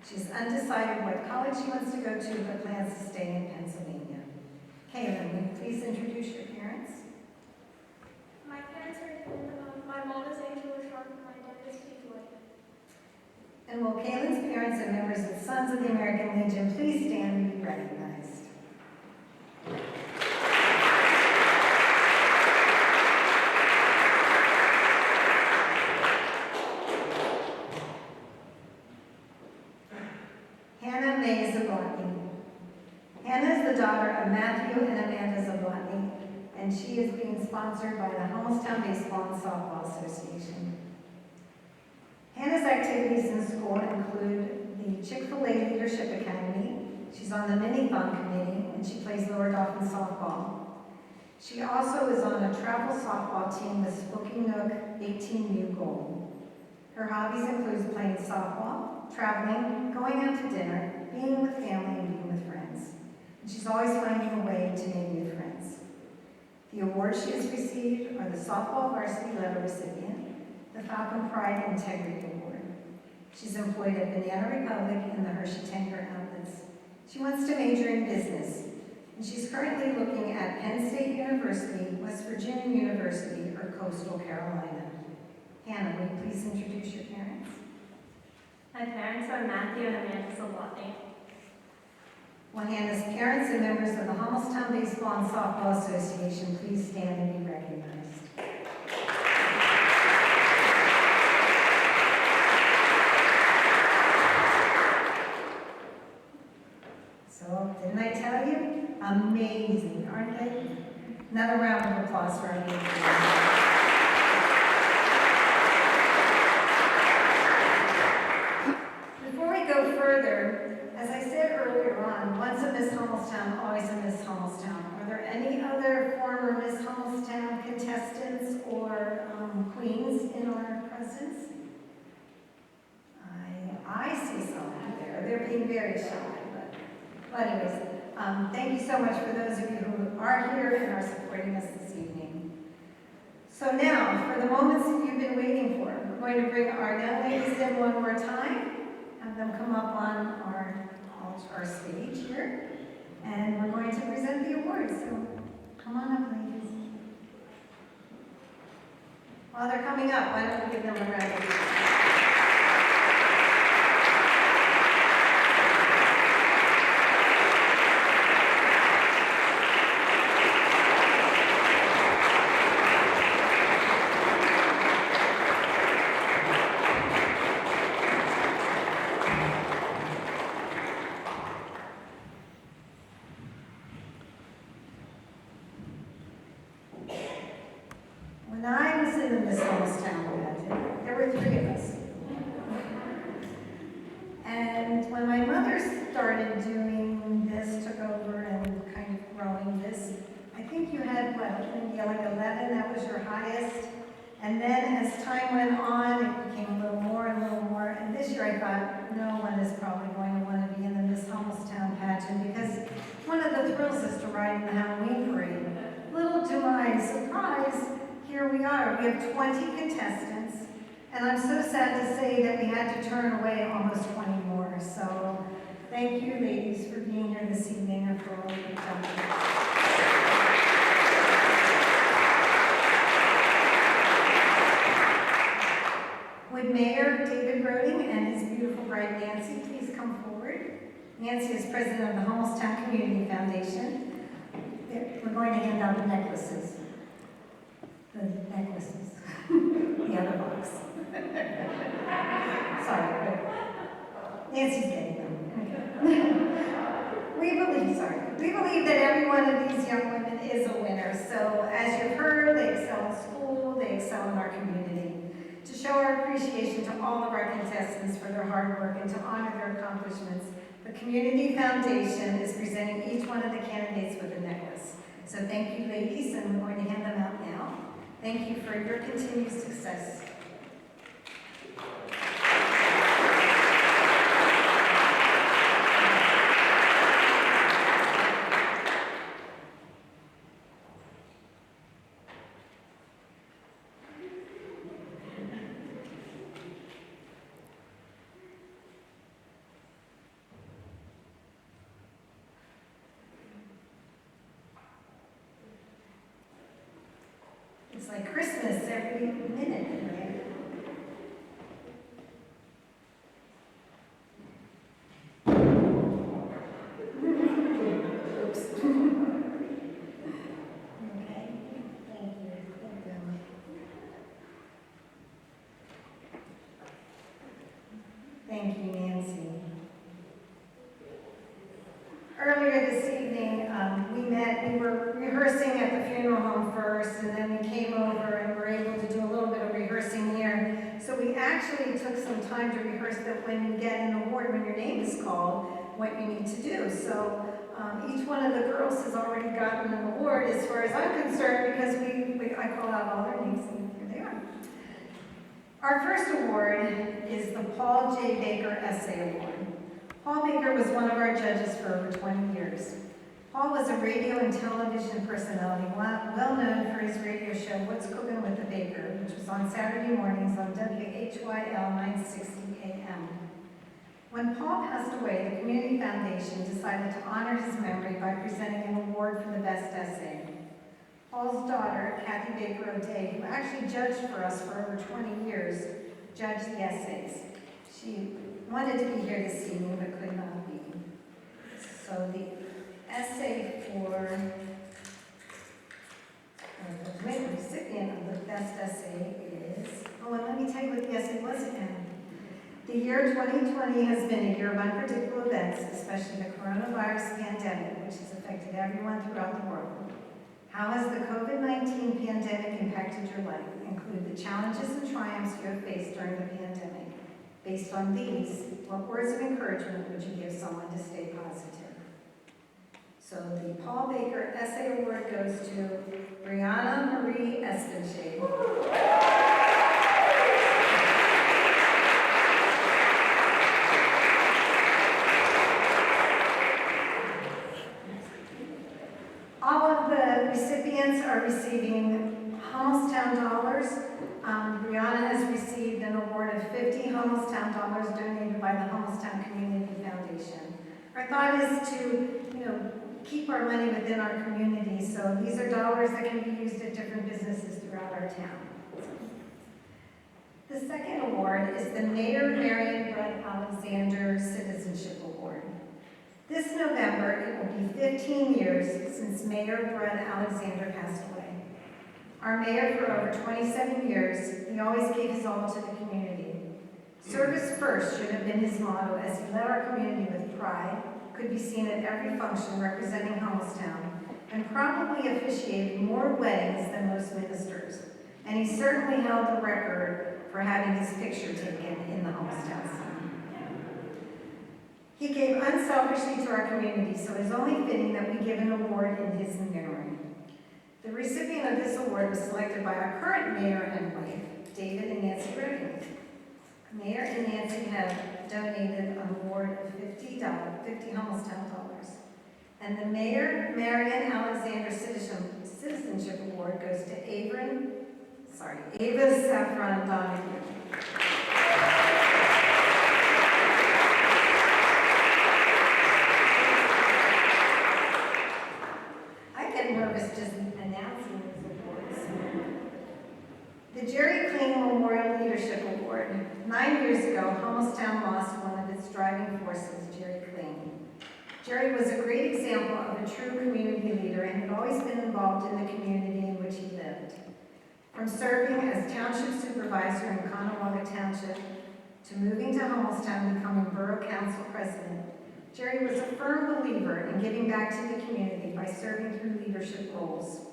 She's undecided what college she wants to go to, but plans to stay in Pennsylvania. Kaylin, will you please introduce your parents? My parents are, my mom is Angela Sharp and my dad is Steve White. And will Kaylin's parents and members of Sons of the American Legion please stand and be recognized? Hannah May Zablotny. Hannah is the daughter of Matthew and Amanda Zablotny, and she is being sponsored by the Hummelstown Baseball and Softball Association. Hannah's activities in school include the Chick-fil-A Leadership Academy. She's on the Mini-Thon committee, and she plays Lower Dolphin softball. She also is on a travel softball team with Spooky Nook 18U Gold. Her hobbies include playing softball, traveling, going out to dinner, being with family, and being with friends. And she's always finding a way to make new friends. The awards she has received are the Softball Varsity Letter recipient, the Falcon Pride Integrity Award. She's employed at Banana Republic and the Hershey Tanker Outlets. She wants to major in business, and she's currently looking at Penn State University, West Virginia University, or Coastal Carolina. Hannah, will you please introduce your parents? My parents are Matthew and Amanda Zablotny. Will Hannah's parents and members of the Hummelstown Baseball and Softball Association please stand and be recognized? So, didn't I tell you? Amazing, aren't they? Another round of applause for our parents. Before we go further, as I said earlier on, once a Miss Hummelstown, always a Miss Hummelstown. Are there any other former Miss Hummelstown contestants or queens in our presence? I see some there. They're being very shy. But anyways, thank you so much for those of you who are here and are supporting us this evening. So now, for the moments that you've been waiting for, we're going to bring our young ladies in one more time. Have them come up on our stage here, and we're going to present the awards. So come on up, ladies. While they're coming up, why don't we give them a round of applause? When I was in the Miss Hummelstown pageant, there were 3 of us. And when my mother started doing this, took over and kind of growing this, I think you had, what, maybe like 11, that was your highest. And then as time went on, it became a little more and a little more. And this year I thought, no one is probably going to want to be in the Miss Hummelstown pageant because one of the thrills is to ride in the Halloween parade. Little to my surprise, here we are. We have 20 contestants, and I'm so sad to say that we had to turn away almost 20 more. So thank you, ladies, for being here this evening and for all you've done. Would Mayor David Broding and his beautiful bride Nancy please come forward? Nancy is president of the Hummelstown Community Foundation. We're going to hand out the necklaces. The necklaces. other box. Sorry, Nancy's getting them. We believe that every one of these young women is a winner. So as you've heard, they excel in school, they excel in our community. To show our appreciation to all of our contestants for their hard work and to honor their accomplishments, the Community Foundation is presenting each one of the candidates with a necklace. So thank you, ladies, and we're going to hand them out now. Thank you for your continued success. It's like Christmas every minute, right? Oops. Okay, thank you. Thank you, Nancy. Earlier this evening, we were rehearsing at the funeral home first, and then we came over and were able to do a little bit of rehearsing here. So we actually took some time to rehearse that when you get an award, when your name is called, what you need to do. So each one of the girls has already gotten an award as far as I'm concerned, because I call out all their names and here they are. Our first award is the Paul J. Baker Essay Award. Paul Baker was one of our judges for over 20 years. Paul was a radio and television personality, well known for his radio show, What's Cooking with the Baker, which was on Saturday mornings on WHYL 960 AM. When Paul passed away, the Community Foundation decided to honor his memory by presenting an award for the best essay. Paul's daughter, Kathy Baker O'Day, who actually judged for us for over 20 years, judged the essays. She wanted to be here this evening, but could not be. So the essay for the recipient of the best essay is, and let me tell you what the essay was again. The year 2020 has been a year of unpredictable events, especially the coronavirus pandemic, which has affected everyone throughout the world. How has the COVID-19 pandemic impacted your life? Include the challenges and triumphs you have faced during the pandemic. Based on these, what words of encouragement would you give someone to stay positive? So the Paul Baker Essay Award goes to Brianna Marie Espenshade. All of the recipients are receiving Hummelstown dollars. Brianna has received an award of 50 Hummelstown dollars donated by the Hummelstown Community Foundation. Our thought is to, keep our money within our community, so these are dollars that can be used at different businesses throughout our town. The second award is the Mayor Marion Brent Alexander Citizenship Award. This November, it will be 15 years since Mayor Brent Alexander passed away. Our mayor for over 27 years, he always gave his all to the community. Service first should have been his motto as he led our community with pride, could be seen at every function representing Hummelstown, and probably officiated more weddings than most ministers. And he certainly held the record for having his picture taken in the Hummelstown Sun. He gave unselfishly to our community, so it is only fitting that we give an award in his memory. The recipient of this award was selected by our current mayor and wife, David and Nancy Redding. Mayor and Nancy have donated an award of $50 Hummelstown dollars. And the Mayor Marion Alexander Citizenship Award goes to Ava Saffron Donahue. I get nervous just announcing these awards. The Jerry Kling Memorial Leadership Award. 9 years ago, Hummelstown lost one of its driving forces, Jerry Kling. Jerry was a great example of a true community leader and had always been involved in the community in which he lived. From serving as Township Supervisor in Conewaga Township to moving to Hummelstown and becoming Borough Council President, Jerry was a firm believer in giving back to the community by serving through leadership roles.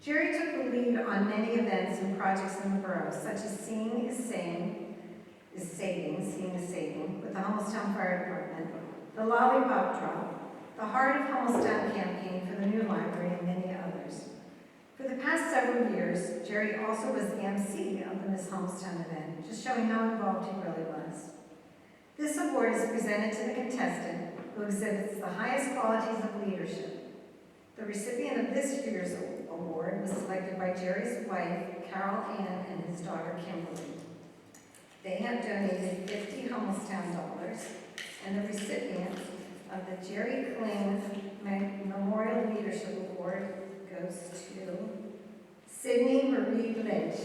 Jerry took the lead on many events and projects in the borough, such as Seeing is Saving with the Hummelstown Fire Department, the Lollipop Drop, the Heart of Hummelstown campaign for the new library, and many others. For the past several years, Jerry also was the MC of the Miss Hummelstown event, just showing how involved he really was. This award is presented to the contestant who exhibits the highest qualities of leadership. The recipient of this year's award was selected by Jerry's wife, Carol Ann, and his daughter, Kimberly. They have donated $50 Hummelstown dollars, and the recipient of the Jerry Kling Memorial Leadership Award goes to Sydney Marie Lynch.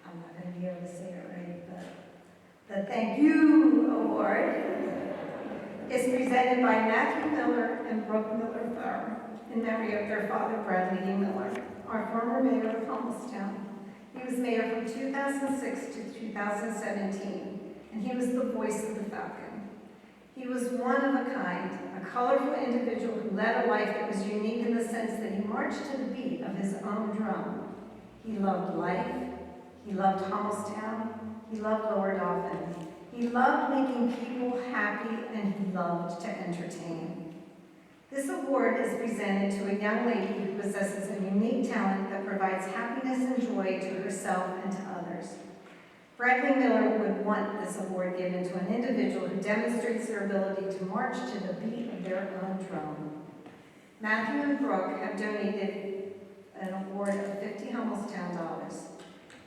I'm not going to be able to say it right, but the Thank You Award is presented by Matthew Miller and Brooke Miller Farr in memory of their father, Bradley E. Miller, our former mayor of Hummelstown. He was mayor from 2006 to 2017, and he was the voice of the Falcon. He was one of a kind, a colorful individual who led a life that was unique in the sense that he marched to the beat of his own drum. He loved life, he loved Hummelstown, he loved Lower Dauphin. He loved making people happy, and he loved to entertain. This award is presented to a young lady who possesses a unique talent that provides happiness and joy to herself and to others. Bradley Miller would want this award given to an individual who demonstrates their ability to march to the beat of their own drum. Matthew and Brooke have donated an award of $50 Hummelstown dollars.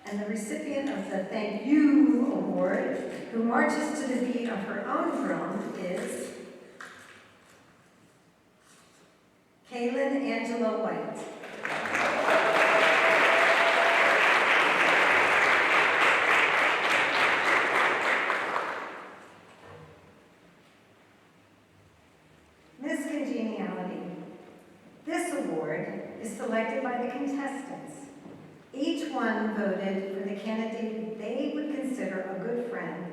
And the recipient of the Thank You Award, who marches to the beat of her own drum, is Kaylin Angela White. Miss Congeniality. This award is selected by the contestants. Each one voted for the candidate they would consider a good friend,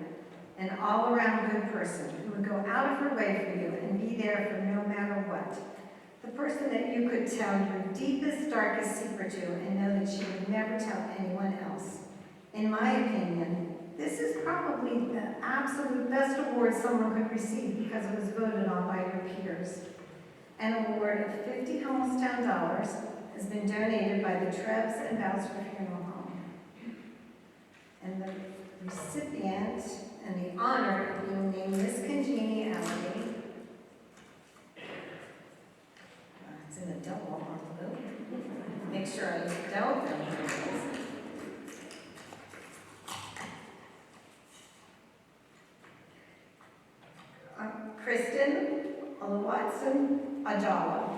an all-around good person who would go out of her way for you and be there for no matter what. The person that you could tell your deepest, darkest secret to and know that she would never tell anyone else. In my opinion, this is probably the absolute best award someone could receive because it was voted on by your peers. An award of $50 Hummelstown dollars has been donated by the Trebs and Bowser Funeral Home. And the recipient and the honor of being named Miss Congeniality, it's in a double envelope. Make sure I don't know who it is. Kristen Olawatson Ajala.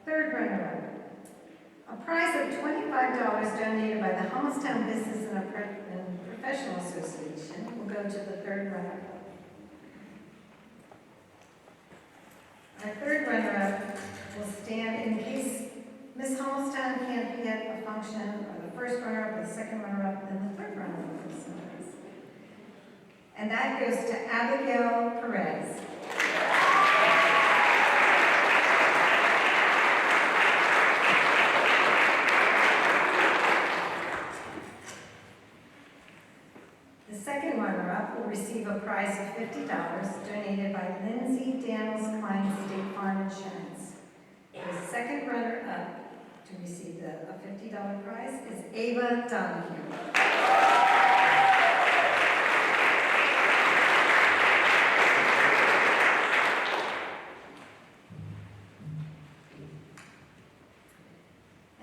Third runner-up. A prize of $25 donated by the Hummelstown Business and Professional Association will go to the third runner-up. Our third runner-up will stand in case Miss Hummelstown can't be at a function, or the first runner-up, the second runner-up, and the third runner-up. And that goes to Abigail Perez. The second runner-up will receive a prize of $50 donated by Lindsay Daniels Klein State Farm Insurance. The second runner-up to receive a $50 prize is Ava Donahue.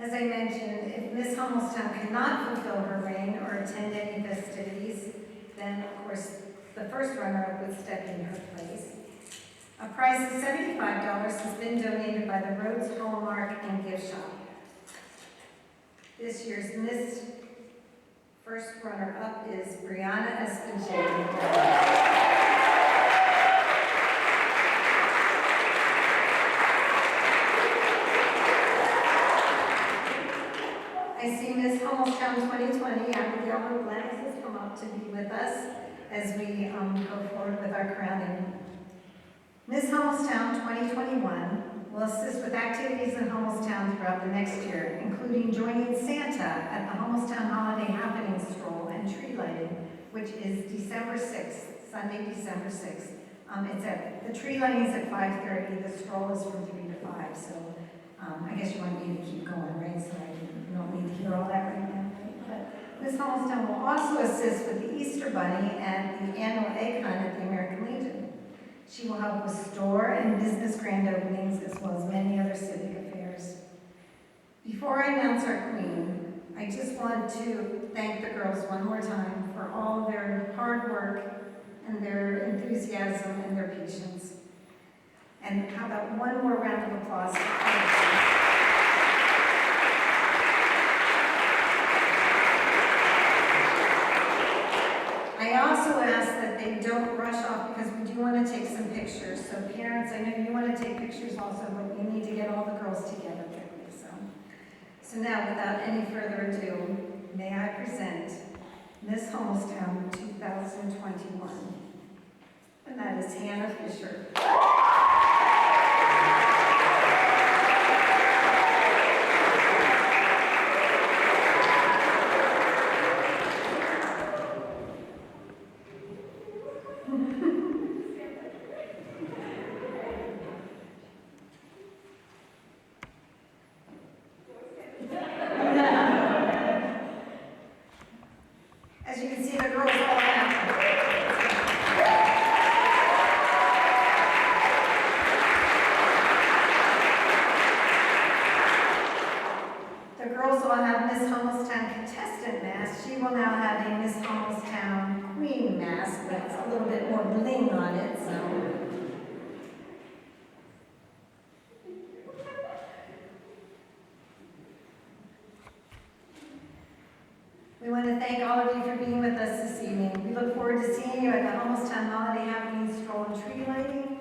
As I mentioned, if Miss Hummelstown cannot fulfill her reign or attend any festivities, The first runner-up would step in her place. A prize of $75 has been donated by the Rhodes Hallmark and Gift Shop. This year's Miss first runner-up is Brianna Espinchel. I see Miss Hummelstown 2020, Abigail Glennis has come up to be with us as we go forward with our crowning. Miss Hummelstown 2021 will assist with activities in Hummelstown throughout the next year, including joining Santa at the Hummelstown Holiday Happening Stroll and tree lighting, which is December 6th, Sunday, December 6th. The tree lighting is at 5:30, the stroll is from 3 to 5, so I guess you want me to keep going, right? So you don't need to hear all that right now, right? But Ms. Hummelstown will also assist with the Easter Bunny and the annual egg hunt at the American Legion. She will help with store and business grand openings as well as many other civic affairs. Before I announce our queen, I just want to thank the girls one more time for all their hard work and their enthusiasm and their patience. And how about one more round of applause for Alyssa. I also ask that they don't rush off because we do want to take some pictures. So parents, I know you want to take pictures also, but we need to get all the girls together quickly. So now, without any further ado, may I present Miss Hummelstown 2021. And that is Hannah Fisher. As you can see, the girls all have Miss Hummelstown contestant mask. She will now have a Miss Hummelstown queen mask, but it's a little bit more bling on it, so. We want to thank all of you for being with us this evening. We look forward to seeing you at the Hummelstown Holiday Happening Stroll and Tree Lighting,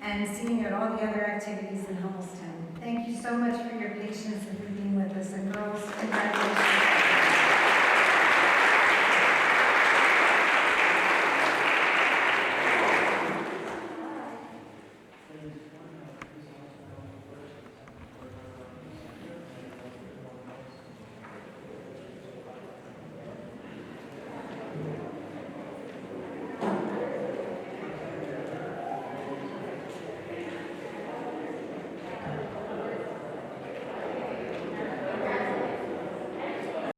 and seeing you at all the other activities in Hummelstown. Thank you so much for your patience and for being with us. And girls, congratulations.